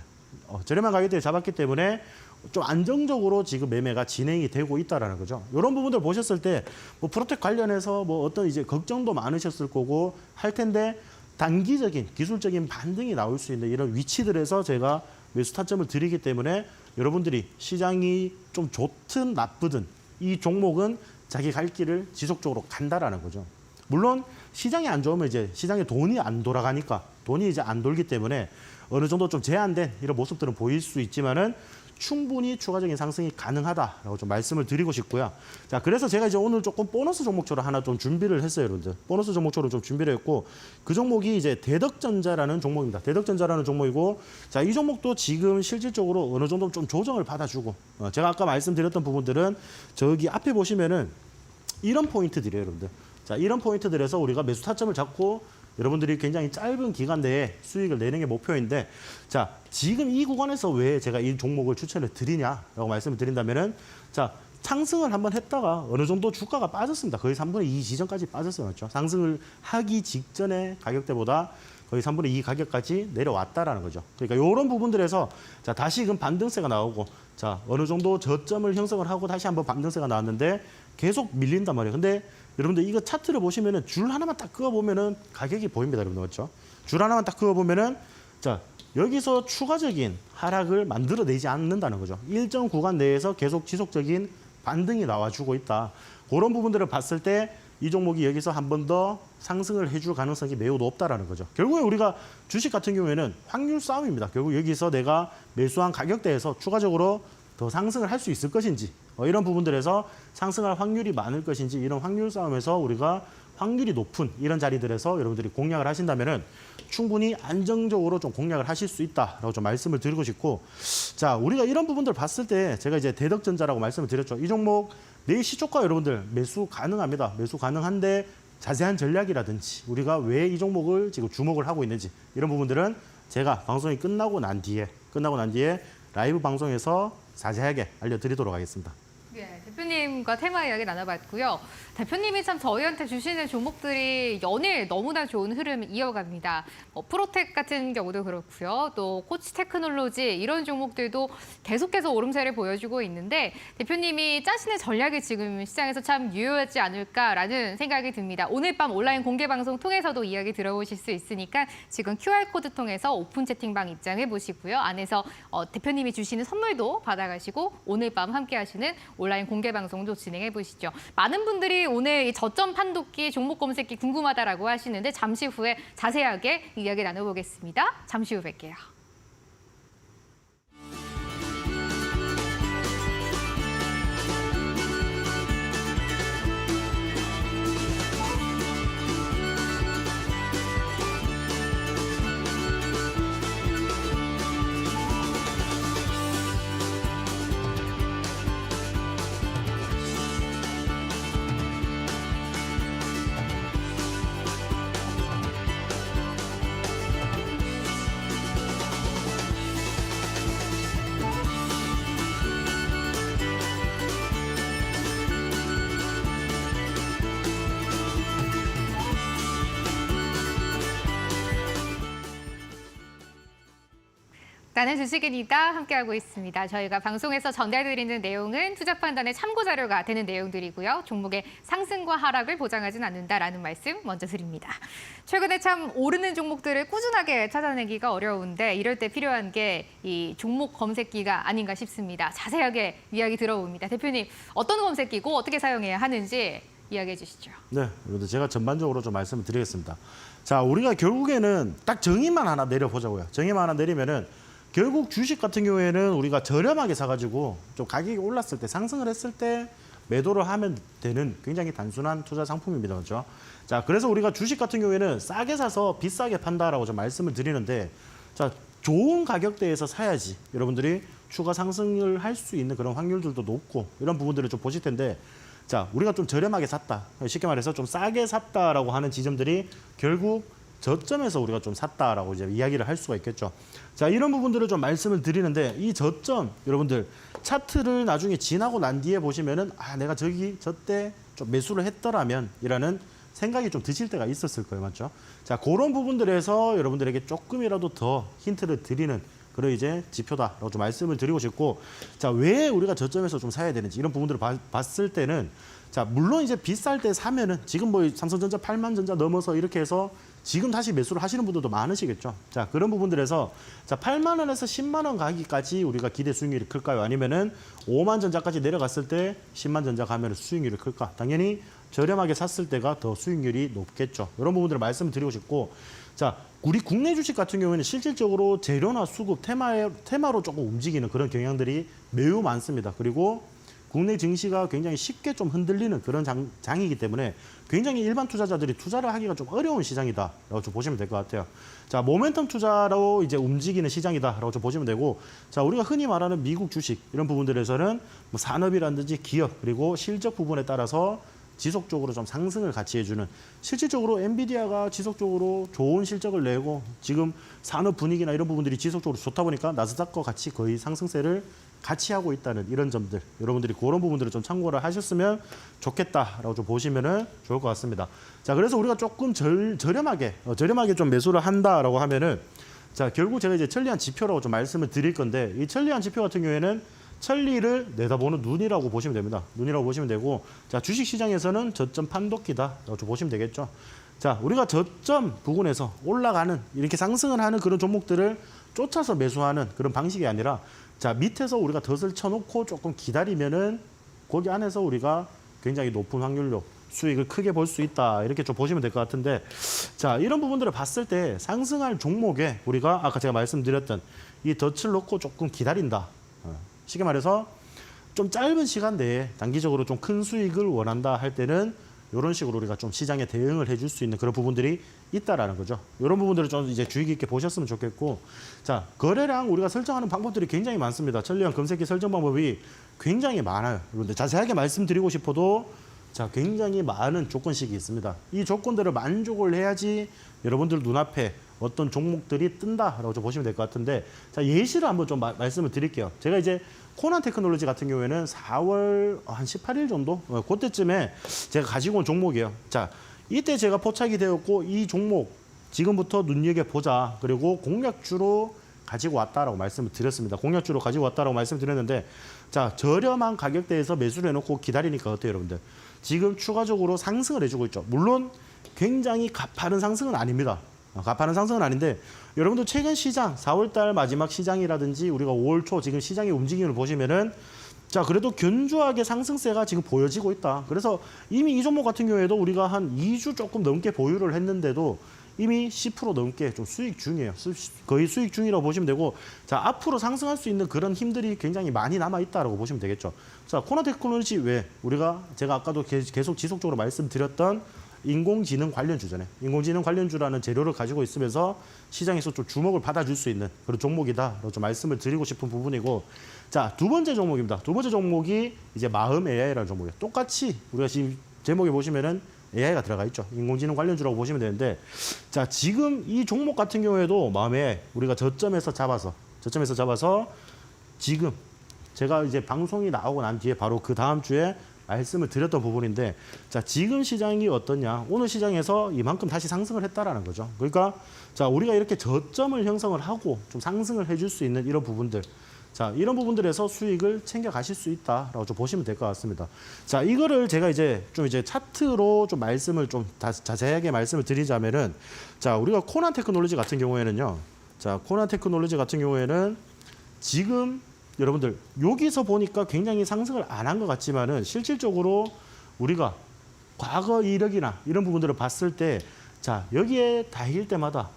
좀 안정적으로 지금 매매가 진행이 되고 있다라는 거죠. 이런 부분들 보셨을 때 뭐 프로텍 관련해서 뭐 어떤 이제 걱정도 많으셨을 거고 할 텐데 단기적인 기술적인 반등이 나올 수 있는 이런 위치들에서 제가 매수 타점을 드리기 때문에 여러분들이 시장이 좀 좋든 나쁘든 이 종목은 자기 갈 길을 지속적으로 간다라는 거죠. 물론 시장이 안 좋으면 이제 시장에 돈이 안 돌아가니까 돈이 이제 안 돌기 때문에 어느 정도 좀 제한된 이런 모습들은 보일 수 있지만은 충분히 추가적인 상승이 가능하다라고 좀 말씀을 드리고 싶고요. 자, 그래서 제가 이제 오늘 조금 보너스 종목초를 하나 좀 준비를 했어요, 여러분들. 보너스 종목초를 좀 준비를 했고 그 종목이 이제 대덕전자라는 종목입니다. 대덕전자라는 종목이고 자, 이 종목도 지금 실질적으로 어느 정도 좀 조정을 받아주고 제가 아까 말씀드렸던 부분들은 저기 앞에 보시면은 이런 포인트들이에요, 여러분들. 자, 이런 포인트들에서 우리가 매수 타점을 잡고 여러분들이 굉장히 짧은 기간 내에 수익을 내는 게 목표인데 자, 지금 이 구간에서 왜 제가 이 종목을 추천을 드리냐라고 말씀을 드린다면은 자, 상승을 한번 했다가 어느 정도 주가가 빠졌습니다. 거의 3분의 2 지점까지 빠졌어요. 맞죠? 상승을 하기 직전에 가격대보다 거의 3분의 2 가격까지 내려왔다라는 거죠. 그러니까 이런 부분들에서 자, 다시금 반등세가 나오고 자, 어느 정도 저점을 형성을 하고 다시 한번 반등세가 나왔는데 계속 밀린단 말이에요. 근데 여러분들 이거 차트를 보시면은 줄 하나만 딱 그어 보면은 가격이 보입니다, 여러분들. 맞죠? 줄 하나만 딱 그어 보면은 자, 여기서 추가적인 하락을 만들어내지 않는다는 거죠. 일정 구간 내에서 계속 지속적인 반등이 나와주고 있다. 그런 부분들을 봤을 때 이 종목이 여기서 한 번 더 상승을 해줄 가능성이 매우 높다라는 거죠. 결국에 우리가 주식 같은 경우에는 확률 싸움입니다. 결국 여기서 내가 매수한 가격대에서 추가적으로 더 상승을 할 수 있을 것인지 이런 부분들에서 상승할 확률이 많을 것인지 이런 확률 싸움에서 우리가 확률이 높은 이런 자리들에서 여러분들이 공략을 하신다면은 충분히 안정적으로 좀 공략을 하실 수 있다라고 좀 말씀을 드리고 싶고 자, 우리가 이런 부분들 봤을 때 제가 이제 대덕전자라고 말씀을 드렸죠. 이 종목 내일 시초가 여러분들 매수 가능합니다. 매수 가능한데 자세한 전략이라든지 우리가 왜 이 종목을 지금 주목을 하고 있는지 이런 부분들은 제가 방송이 끝나고 난 뒤에 라이브 방송에서 자세하게 알려드리도록 하겠습니다. 네, 대표님과 테마 이야기 나눠봤고요. 대표님이 참 저희한테 주시는 종목들이 연일 너무나 좋은 흐름 이어갑니다. 프로텍 같은 경우도 그렇고요. 또 코치 테크놀로지 이런 종목들도 계속해서 오름세를 보여주고 있는데 대표님이 짜시는 전략이 지금 시장에서 참 유효하지 않을까라는 생각이 듭니다. 오늘 밤 온라인 공개 방송 통해서도 이야기 들어보실 수 있으니까 지금 QR코드 통해서 오픈 채팅방 입장해 보시고요. 안에서 대표님이 주시는 선물도 받아가시고 오늘 밤 함께 하시는 온라인 공개 방송도 진행해 보시죠. 많은 분들이 오늘 이 저점 판독기 종목 검색기 궁금하다라고 하시는데 잠시 후에 자세하게 이야기 나눠보겠습니다. 잠시 후 뵐게요. 나는 주식인이다 함께하고 있습니다. 저희가 방송에서 전달드리는 내용은 투자 판단의 참고 자료가 되는 내용들이고요. 종목의 상승과 하락을 보장하진 않는다라는 말씀 먼저 드립니다. 최근에 참 오르는 종목들을 꾸준하게 찾아내기가 어려운데 이럴 때 필요한 게 이 종목 검색기가 아닌가 싶습니다. 자세하게 이야기 들어봅니다. 대표님, 어떤 검색기고 어떻게 사용해야 하는지 이야기해 주시죠. 네, 여러분들 제가 전반적으로 좀 말씀을 드리겠습니다. 자, 우리가 결국에는 딱 정의만 하나 내려보자고요. 정의만 하나 내리면은 결국 주식 같은 경우에는 우리가 저렴하게 사가지고 좀 가격이 올랐을 때 상승을 했을 때 매도를 하면 되는 굉장히 단순한 투자 상품입니다. 그렇죠? 자, 그래서 우리가 주식 같은 경우에는 싸게 사서 비싸게 판다라고 좀 말씀을 드리는데 자, 좋은 가격대에서 사야지 여러분들이 추가 상승을 할 수 있는 그런 확률들도 높고 이런 부분들을 좀 보실 텐데 자, 우리가 좀 저렴하게 샀다. 쉽게 말해서 좀 싸게 샀다라고 하는 지점들이 결국 저점에서 우리가 좀 샀다라고 이제 이야기를 할 수가 있겠죠. 자, 이런 부분들을 좀 말씀을 드리는데 이 저점 여러분들 차트를 나중에 지나고 난 뒤에 보시면은 아, 내가 저때 좀 매수를 했더라면이라는 생각이 좀 드실 때가 있었을 거예요. 맞죠? 자, 그런 부분들에서 여러분들에게 조금이라도 더 힌트를 드리는 그런 이제 지표다라고 좀 말씀을 드리고 싶고 자, 왜 우리가 저점에서 좀 사야 되는지 이런 부분들을 봤을 때는 자, 물론 이제 비쌀 때 사면은 지금 뭐 삼성전자 8만 전자 넘어서 이렇게 해서 지금 다시 매수를 하시는 분들도 많으시겠죠. 자, 그런 부분들에서 자, 8만 원에서 10만 원 가기까지 우리가 기대 수익률이 클까요? 아니면은 5만 전자까지 내려갔을 때 10만 전자 가면 수익률이 클까? 당연히 저렴하게 샀을 때가 더 수익률이 높겠죠. 이런 부분들을 말씀을 드리고 싶고 자, 우리 국내 주식 같은 경우에는 실질적으로 재료나 수급, 테마로 조금 움직이는 그런 경향들이 매우 많습니다. 그리고 국내 증시가 굉장히 쉽게 좀 흔들리는 그런 장이기 때문에 굉장히 일반 투자자들이 투자를 하기가 좀 어려운 시장이다라고 좀 보시면 될 것 같아요. 자, 모멘텀 투자로 이제 움직이는 시장이다라고 좀 보시면 되고, 자, 우리가 흔히 말하는 미국 주식 이런 부분들에서는 뭐 산업이라든지 기업 그리고 실적 부분에 따라서 지속적으로 좀 상승을 같이 해주는 실질적으로 엔비디아가 지속적으로 좋은 실적을 내고 지금 산업 분위기나 이런 부분들이 지속적으로 좋다 보니까 나스닥과 같이 거의 상승세를 같이 하고 있다는 이런 점들 여러분들이 그런 부분들을 좀 참고를 하셨으면 좋겠다라고 좀 보시면은 좋을 것 같습니다. 자, 그래서 우리가 조금 저렴하게 좀 매수를 한다라고 하면은 자, 결국 제가 이제 천리안 지표라고 좀 말씀을 드릴 건데 이 천리안 지표 같은 경우에는 천리를 내다보는 눈이라고 보시면 됩니다. 눈이라고 보시면 되고 자, 주식 시장에서는 저점 판도기다라고 좀 보시면 되겠죠. 자, 우리가 저점 부근에서 올라가는 이렇게 상승을 하는 그런 종목들을 쫓아서 매수하는 그런 방식이 아니라 자, 밑에서 우리가 덫을 쳐놓고 조금 기다리면은 거기 안에서 우리가 굉장히 높은 확률로 수익을 크게 볼 수 있다. 이렇게 좀 보시면 될 것 같은데 자, 이런 부분들을 봤을 때 상승할 종목에 우리가 아까 제가 말씀드렸던 이 덫을 놓고 조금 기다린다. 쉽게 말해서 좀 짧은 시간 내에 단기적으로 좀 큰 수익을 원한다 할 때는 이런 식으로 우리가 좀 시장에 대응을 해줄 수 있는 그런 부분들이 있다라는 거죠. 이런 부분들을 좀 이제 주의 깊게 보셨으면 좋겠고, 자, 거래량 우리가 설정하는 방법들이 굉장히 많습니다. 천리안 검색기 설정 방법이 굉장히 많아요. 그런데 자세하게 말씀드리고 싶어도 자, 굉장히 많은 조건식이 있습니다. 이 조건들을 만족을 해야지 여러분들 눈앞에 어떤 종목들이 뜬다라고 좀 보시면 될 것 같은데 자, 예시를 한번 좀 말씀을 드릴게요. 제가 이제 코난 테크놀로지 같은 경우에는 4월 한 18일 정도 그때쯤에 제가 가지고 온 종목이에요. 자, 이때 제가 포착이 되었고 이 종목 지금부터 눈여겨보자. 그리고 공략주로 가지고 왔다라고 말씀을 드렸습니다. 공략주로 가지고 왔다라고 말씀을 드렸는데 자, 저렴한 가격대에서 매수를 해놓고 기다리니까 어때요, 여러분들? 지금 추가적으로 상승을 해주고 있죠. 물론 굉장히 가파른 상승은 아닙니다. 가파른 상승은 아닌데 여러분들 최근 시장 4월달 마지막 시장이라든지 우리가 5월 초 지금 시장의 움직임을 보시면은 자, 그래도 견조하게 상승세가 지금 보여지고 있다. 그래서 이미 이 종목 같은 경우에도 우리가 한 2주 조금 넘게 보유를 했는데도 이미 10% 넘게 좀 수익 중이에요. 거의 수익 중이라고 보시면 되고 자, 앞으로 상승할 수 있는 그런 힘들이 굉장히 많이 남아 있다라고 보시면 되겠죠. 자, 코난 테크놀로지 왜 제가 아까도 계속 지속적으로 말씀드렸던 인공지능 관련주잖아요. 인공지능 관련주라는 재료를 가지고 있으면서 시장에서 좀 주목을 받아줄 수 있는 그런 종목이다라고 좀 말씀을 드리고 싶은 부분이고 자, 두 번째 종목입니다. 두 번째 종목이 이제 마음 AI라는 종목이에요. 똑같이 우리가 지금 제목에 보시면은 AI가 들어가 있죠. 인공지능 관련주라고 보시면 되는데 자, 지금 이 종목 같은 경우에도 마음 AI 우리가 저점에서 잡아서 지금 제가 이제 방송이 나오고 난 뒤에 바로 그 다음 주에 말씀을 드렸던 부분인데 자, 지금 시장이 어떠냐? 오늘 시장에서 이만큼 다시 상승을 했다라는 거죠. 그러니까 자, 우리가 이렇게 저점을 형성을 하고 좀 상승을 해줄 수 있는 이런 부분들 자, 이런 부분들에서 수익을 챙겨 가실 수 있다라고 좀 보시면 될 것 같습니다. 자, 이거를 제가 이제 차트로 좀 말씀을 좀 자세하게 말씀을 드리자면은 자, 우리가 코난 테크놀로지 같은 경우에는요. 자, 코난 테크놀로지 같은 경우에는 지금 여러분들 여기서 보니까 굉장히 상승을 안 한 것 같지만은 실질적으로 우리가 과거 이력이나 이런 부분들을 봤을 때 자, 여기에 다일 때마다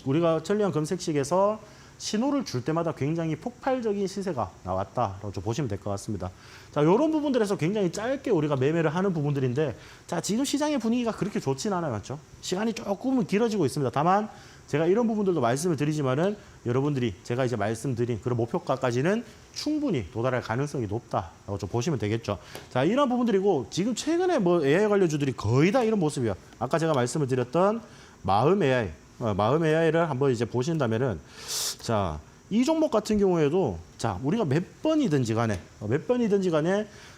우리가 천리안 검색식에서 신호를 줄 때마다 굉장히 폭발적인 시세가 나왔다라고 좀 보시면 될 것 같습니다. 자, 이런 부분들에서 굉장히 짧게 우리가 매매를 하는 부분들인데, 자, 지금 시장의 분위기가 그렇게 좋진 않아요, 맞죠? 시간이 조금은 길어지고 있습니다. 다만 제가 이런 부분들도 말씀을 드리지만은 여러분들이 제가 이제 말씀드린 그런 목표가까지는 충분히 도달할 가능성이 높다라고 좀 보시면 되겠죠. 자, 이런 부분들이고 지금 최근에 뭐 AI 관련주들이 거의 다 이런 모습이에요. 아까 제가 말씀을 드렸던 마음 AI, 마음 AI를 한번 이제 보신다면은, 자, 이 종목 같은 경우에도 자, 우리가 몇 번이든지 간에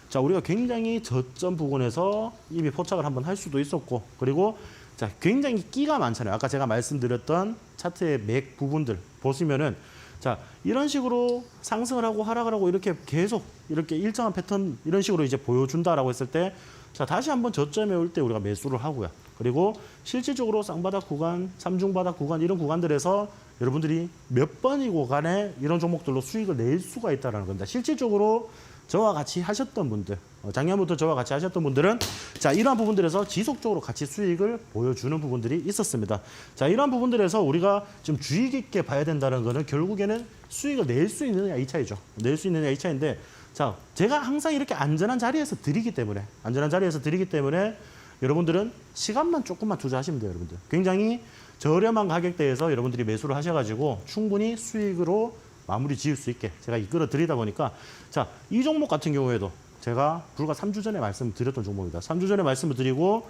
자, 우리가 굉장히 저점 부근에서 이미 포착을 한번 할 수도 있었고, 그리고 자, 굉장히 끼가 많잖아요. 아까 제가 말씀드렸던 차트의 맥 부분들 보시면은, 자, 이런 식으로 상승을 하고 하락을 하고 이렇게 계속 이렇게 일정한 패턴 이런 식으로 이제 보여준다라고 했을 때, 자, 다시 한번 저점에 올 때 우리가 매수를 하고요. 그리고 실질적으로 쌍바닥 구간, 삼중바닥 구간 이런 구간들에서 여러분들이 몇 번이고 간에 이런 종목들로 수익을 낼 수가 있다는 겁니다. 실질적으로 저와 같이 하셨던 분들, 작년부터 저와 같이 하셨던 분들은 자, 이러한 부분들에서 지속적으로 같이 수익을 보여주는 부분들이 있었습니다. 자, 이러한 부분들에서 우리가 좀 주의 깊게 봐야 된다는 거는 결국에는 수익을 낼 수 있느냐 이 차이죠. 낼 수 있느냐 이 차이인데, 자, 제가 항상 이렇게 안전한 자리에서 드리기 때문에 여러분들은 시간만 조금만 투자하시면 돼요, 여러분들. 굉장히 저렴한 가격대에서 여러분들이 매수를 하셔가지고 충분히 수익으로 마무리 지을 수 있게 제가 이끌어 드리다 보니까, 자, 이 종목 같은 경우에도 제가 불과 3주 전에 말씀드렸던 종목입니다. 3주 전에 말씀을 드리고,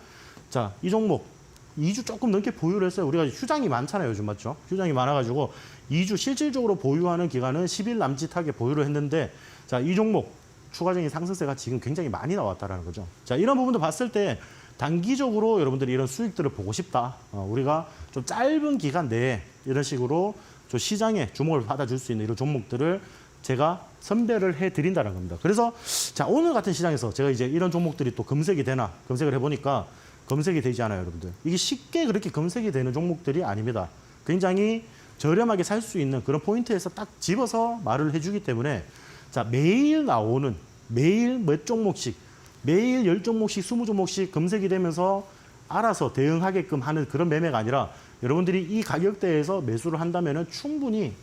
자, 이 종목 2주 조금 넘게 보유를 했어요. 우리가 휴장이 많잖아요, 요즘 맞죠? 휴장이 많아가지고 2주 실질적으로 보유하는 기간은 10일 남짓하게 보유를 했는데, 자, 이 종목 추가적인 상승세가 지금 굉장히 많이 나왔다라는 거죠. 자, 이런 부분도 봤을 때 단기적으로 여러분들이 이런 수익들을 보고 싶다. 우리가 좀 짧은 기간 내에 이런 식으로 좀 시장에 주목을 받아줄 수 있는 이런 종목들을 제가 선별을 해드린다는 겁니다. 그래서 자, 오늘 같은 시장에서 제가 이제 이런 종목들이 또 검색이 되나 검색을 해보니까 검색이 되지 않아요, 여러분들. 이게 쉽게 그렇게 검색이 되는 종목들이 아닙니다. 굉장히 저렴하게 살 수 있는 그런 포인트에서 딱 집어서 말을 해주기 때문에, 자, 매일 나오는 매일 몇 종목씩, 매일 10종목씩 20종목씩 검색이 되면서 알아서 대응하게끔 하는 그런 매매가 아니라, 여러분들이 이 가격대에서 매수를 한다면 충분히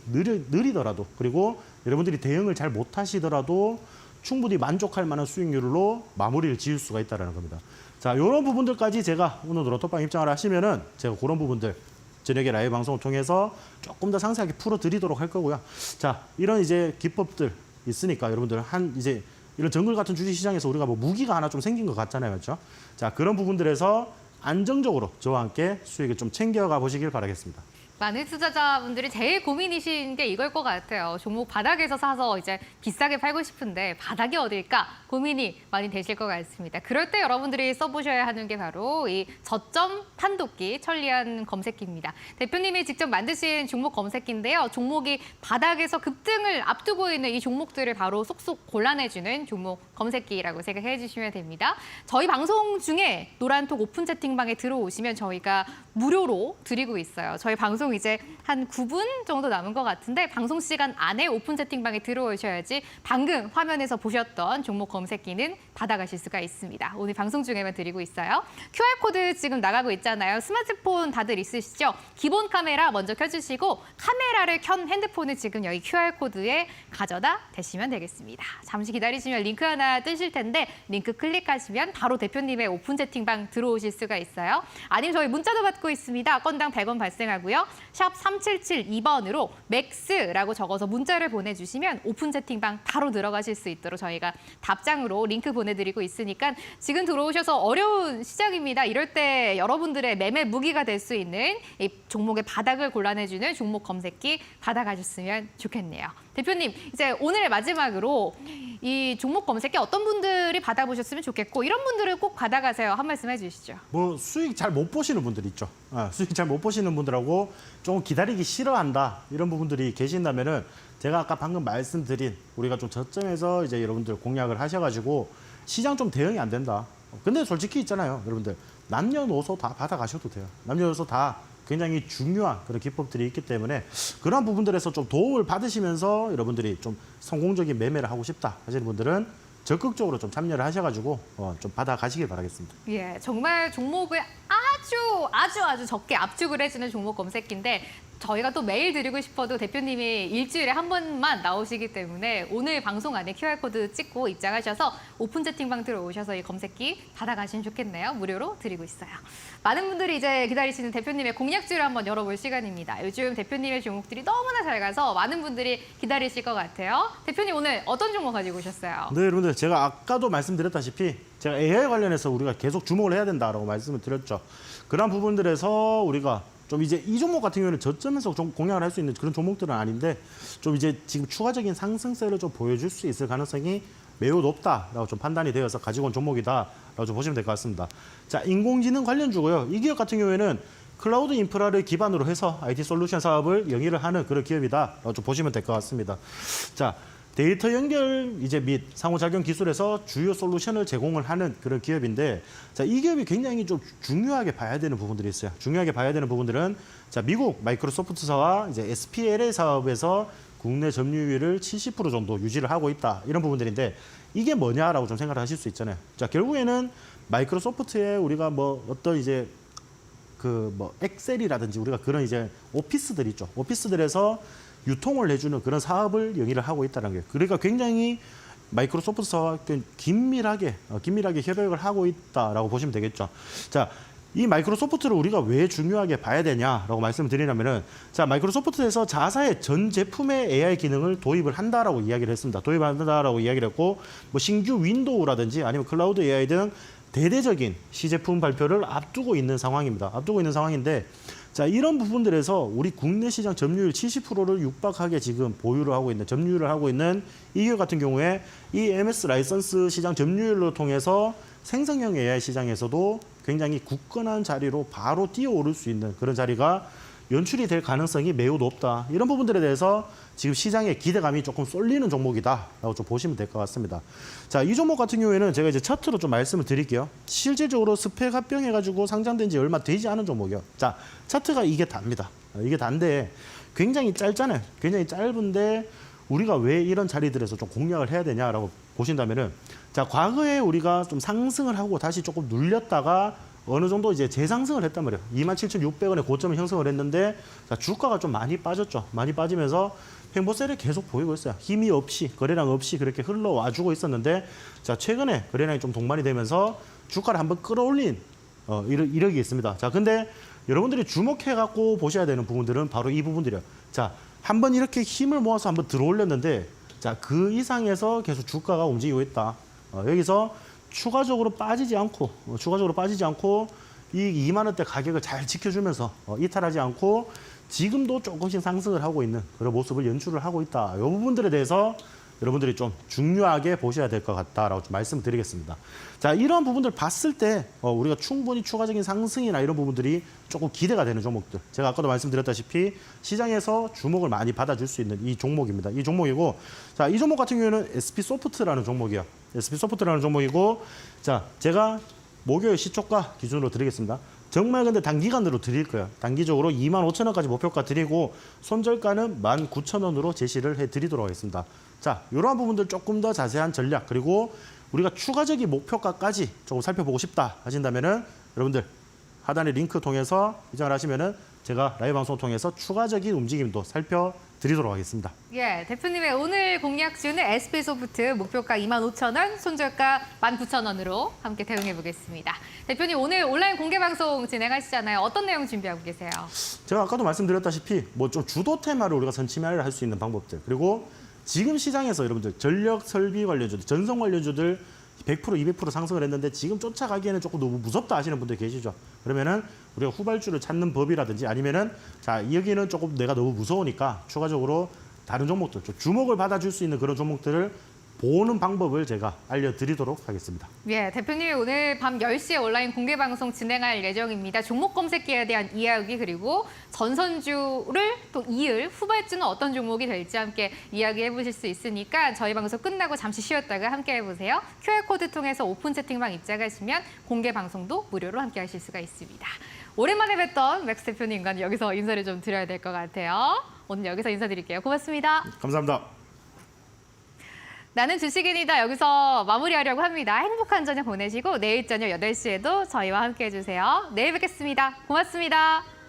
느리더라도, 그리고 여러분들이 대응을 잘 못하시더라도 충분히 만족할 만한 수익률로 마무리를 지을 수가 있다는 겁니다. 자, 이런 부분들까지 제가 오늘 로또방 입장을 하시면은 제가 그런 부분들 저녁에 라이브 방송을 통해서 조금 더 상세하게 풀어드리도록 할 거고요. 자, 이런 이제 기법들 있으니까 여러분들 이제 이런 정글 같은 주식시장에서 우리가 뭐 무기가 하나 좀 생긴 것 같잖아요, 그렇죠? 자, 그런 부분들에서 안정적으로 저와 함께 수익을 좀 챙겨가 보시길 바라겠습니다. 많은 투자자분들이 제일 고민이신 게 이걸 것 같아요. 종목 바닥에서 사서 이제 비싸게 팔고 싶은데 바닥이 어딜까 고민이 많이 되실 것 같습니다. 그럴 때 여러분들이 써보셔야 하는 게 바로 이 저점 판독기 천리안 검색기입니다. 대표님이 직접 만드신 종목 검색기인데요. 종목이 바닥에서 급등을 앞두고 있는 이 종목들을 바로 속속 골라내주는 종목 검색기라고 생각해 주시면 됩니다. 저희 방송 중에 노란톡 오픈 채팅방에 들어오시면 저희가 무료로 드리고 있어요. 저희 방송 이제 한 9분 정도 남은 것 같은데 방송 시간 안에 오픈 채팅방에 들어오셔야지 방금 화면에서 보셨던 종목 검색기는 받아가실 수가 있습니다. 오늘 방송 중에만 드리고 있어요. QR코드 지금 나가고 있잖아요. 스마트폰 다들 있으시죠? 기본 카메라 먼저 켜주시고 카메라를 켠 핸드폰을 지금 여기 QR코드에 가져다 대시면 되겠습니다. 잠시 기다리시면 링크 하나 뜨실 텐데 링크 클릭하시면 바로 대표님의 오픈 채팅방 들어오실 수가 있어요. 아니면 저희 문자도 받고 있습니다. 건당 100원 발생하고요. 샵 3772번으로 맥스라고 적어서 문자를 보내주시면 오픈 채팅방 바로 들어가실 수 있도록 저희가 답장으로 링크 보내드리고 있으니까 지금 들어오셔서 어려운 시장입니다. 이럴 때 여러분들의 매매 무기가 될 수 있는 이 종목의 바닥을 골라내주는 종목 검색기 받아가셨으면 좋겠네요. 대표님, 이제 오늘 마지막으로 이 종목 검색기 어떤 분들이 받아보셨으면 좋겠고 이런 분들을 꼭 받아가세요. 한 말씀 해주시죠. 뭐 수익 잘 못 보시는 분들 있죠. 수익 잘 못 보시는 분들하고 좀 기다리기 싫어한다 이런 부분들이 계신다면은 제가 아까 방금 말씀드린 우리가 좀 저점에서 이제 여러분들 공략을 하셔가지고 시장 좀 대응이 안 된다. 근데 솔직히 있잖아요, 여러분들 남녀노소 다 받아가셔도 돼요. 남녀노소 다 굉장히 중요한 그런 기법들이 있기 때문에 그러한 부분들에서 좀 도움을 받으시면서 여러분들이 좀 성공적인 매매를 하고 싶다 하시는 분들은 적극적으로 좀 참여를 하셔가지고 좀 받아가시길 바라겠습니다. 예, 정말 종목을 아주 적게 압축을 해주는 종목 검색기인데 저희가 또 매일 드리고 싶어도 대표님이 일주일에 한 번만 나오시기 때문에 오늘 방송 안에 QR코드 찍고 입장하셔서 오픈 채팅방 들어오셔서 이 검색기 받아가시면 좋겠네요. 무료로 드리고 있어요. 많은 분들이 이제 기다리시는 대표님의 공략주를 한번 열어볼 시간입니다. 요즘 대표님의 종목들이 너무나 잘 가서 많은 분들이 기다리실 것 같아요. 대표님 오늘 어떤 종목 가지고 오셨어요? 네, 여러분들 제가 아까도 말씀드렸다시피 제가 AI 관련해서 우리가 계속 주목을 해야 된다라고 말씀을 드렸죠. 그런 부분들에서 우리가 좀 이제 이 종목 같은 경우는 저점에서 좀 공략을 할 수 있는 그런 종목들은 아닌데 좀 이제 지금 추가적인 상승세를 좀 보여줄 수 있을 가능성이 매우 높다라고 좀 판단이 되어서 가지고 온 종목이다라고 좀 보시면 될 것 같습니다. 자, 인공지능 관련주고요. 이 기업 같은 경우에는 클라우드 인프라를 기반으로 해서 IT 솔루션 사업을 영위를 하는 그런 기업이다라고 좀 보시면 될 것 같습니다. 자, 데이터 연결 이제 및 상호작용 기술에서 주요 솔루션을 제공을 하는 그런 기업인데, 자, 이 기업이 굉장히 좀 중요하게 봐야 되는 부분들이 있어요. 중요하게 봐야 되는 부분들은 자, 미국 마이크로소프트사와 이제 SPLA 사업에서 국내 점유율을 70% 정도 유지를 하고 있다. 이런 부분들인데 이게 뭐냐라고 좀 생각을 하실 수 있잖아요. 자, 결국에는 마이크로소프트에 우리가 뭐 어떤 이제 그 뭐 엑셀이라든지 우리가 그런 이제 오피스들 있죠. 오피스들에서 유통을 해주는 그런 사업을 영위를 하고 있다는 거예요. 그러니까 굉장히 마이크로소프트와 긴밀하게 협력을 하고 있다라고 보시면 되겠죠. 자, 이 마이크로소프트를 우리가 왜 중요하게 봐야 되냐라고 말씀을 드리냐면은, 자, 마이크로소프트에서 자사의 전 제품에 AI 기능을 도입을 한다라고 이야기를 했습니다. 도입한다라고 이야기를 했고, 뭐 신규 윈도우라든지 아니면 클라우드 AI 등 대대적인 시제품 발표를 앞두고 있는 상황입니다. 앞두고 있는 상황인데, 자, 이런 부분들에서 우리 국내 시장 점유율 70%를 육박하게 지금 보유를 하고 있는, 점유율을 하고 있는 이 기업 같은 경우에 이 MS 라이선스 시장 점유율로 통해서 생성형 AI 시장에서도 굉장히 굳건한 자리로 바로 뛰어오를 수 있는 그런 자리가 연출이 될 가능성이 매우 높다. 이런 부분들에 대해서 지금 시장의 기대감이 조금 쏠리는 종목이다라고 좀 보시면 될 것 같습니다. 자, 이 종목 같은 경우에는 제가 이제 차트로 좀 말씀을 드릴게요. 실질적으로 스펙 합병해가지고 상장된 지 얼마 되지 않은 종목이요. 자, 차트가 이게 답니다. 이게 단데 굉장히 짧잖아요. 굉장히 짧은데 우리가 왜 이런 자리들에서 좀 공략을 해야 되냐라고 보신다면은, 자, 과거에 우리가 좀 상승을 하고 다시 조금 눌렸다가 어느 정도 이제 재상승을 했단 말이에요. 27,600원의 고점을 형성을 했는데, 자, 주가가 좀 많이 빠졌죠. 많이 빠지면서 횡보세를 계속 보이고 있어요. 힘이 없이, 거래량 없이 그렇게 흘러와주고 있었는데, 자, 최근에 거래량이 좀 동반이 되면서 주가를 한번 끌어올린 이력이 있습니다. 자, 근데 여러분들이 주목해갖고 보셔야 되는 부분들은 바로 이 부분들이에요. 자, 한번 이렇게 힘을 모아서 한번 들어올렸는데, 자, 그 이상에서 계속 주가가 움직이고 있다. 여기서 추가적으로 빠지지 않고 이 2만 원대 가격을 잘 지켜주면서 이탈하지 않고 지금도 조금씩 상승을 하고 있는 그런 모습을 연출을 하고 있다. 이 부분들에 대해서 여러분들이 좀 중요하게 보셔야 될 것 같다라고 좀 말씀드리겠습니다. 자, 이런 부분들 봤을 때 우리가 충분히 추가적인 상승이나 이런 부분들이 조금 기대가 되는 종목들. 제가 아까도 말씀드렸다시피 시장에서 주목을 많이 받아줄 수 있는 이 종목입니다. 이 종목이고, 자, 이 종목 같은 경우에는 SP소프트라는 종목이에요. SP소프트라는 종목이고, 자, 제가 목요일 시초가 기준으로 드리겠습니다. 정말 근데 단기간으로 드릴 거예요. 단기적으로 25,000원까지 목표가 드리고 손절가는 19,000원으로 제시를 해드리도록 하겠습니다. 자, 이러한 부분들 조금 더 자세한 전략, 그리고 우리가 추가적인 목표가까지 조금 살펴보고 싶다 하신다면은 여러분들 하단의 링크 통해서 입장을 하시면은 제가 라이브 방송 통해서 추가적인 움직임도 살펴드리도록 하겠습니다. 예, 대표님의 오늘 공략주는 SP소프트 목표가 25,000원, 손절가 19,000원으로 함께 대응해 보겠습니다. 대표님 오늘 온라인 공개 방송 진행하시잖아요. 어떤 내용 준비하고 계세요? 제가 아까도 말씀드렸다시피 뭐 좀 주도 테마를 우리가 선침을 할 수 있는 방법들, 그리고 지금 시장에서 여러분들 전력 설비 관련주들, 전성 관련주들 100%, 200% 상승을 했는데 지금 쫓아가기에는 조금 너무 무섭다 하시는 분들 계시죠. 그러면은 우리가 후발주를 찾는 법이라든지 아니면은, 자, 여기는 조금 내가 너무 무서우니까 추가적으로 다른 종목들, 좀 주목을 받아줄 수 있는 그런 종목들을 보는 방법을 제가 알려드리도록 하겠습니다. 예, 대표님이 오늘 밤 10시에 온라인 공개 방송 진행할 예정입니다. 종목 검색기에 대한 이야기, 그리고 전선주를 또 이을 후발주는 어떤 종목이 될지 함께 이야기해 보실 수 있으니까 저희 방송 끝나고 잠시 쉬었다가 함께 해보세요. QR코드 통해서 오픈 채팅방 입장하시면 공개 방송도 무료로 함께 하실 수가 있습니다. 오랜만에 뵀던 맥스 대표님과 여기서 인사를 좀 드려야 될 것 같아요. 오늘 여기서 인사드릴게요. 고맙습니다. 감사합니다. 나는 주식인이다 여기서 마무리하려고 합니다. 행복한 저녁 보내시고 내일 저녁 8시에도 저희와 함께해 주세요. 내일 뵙겠습니다. 고맙습니다.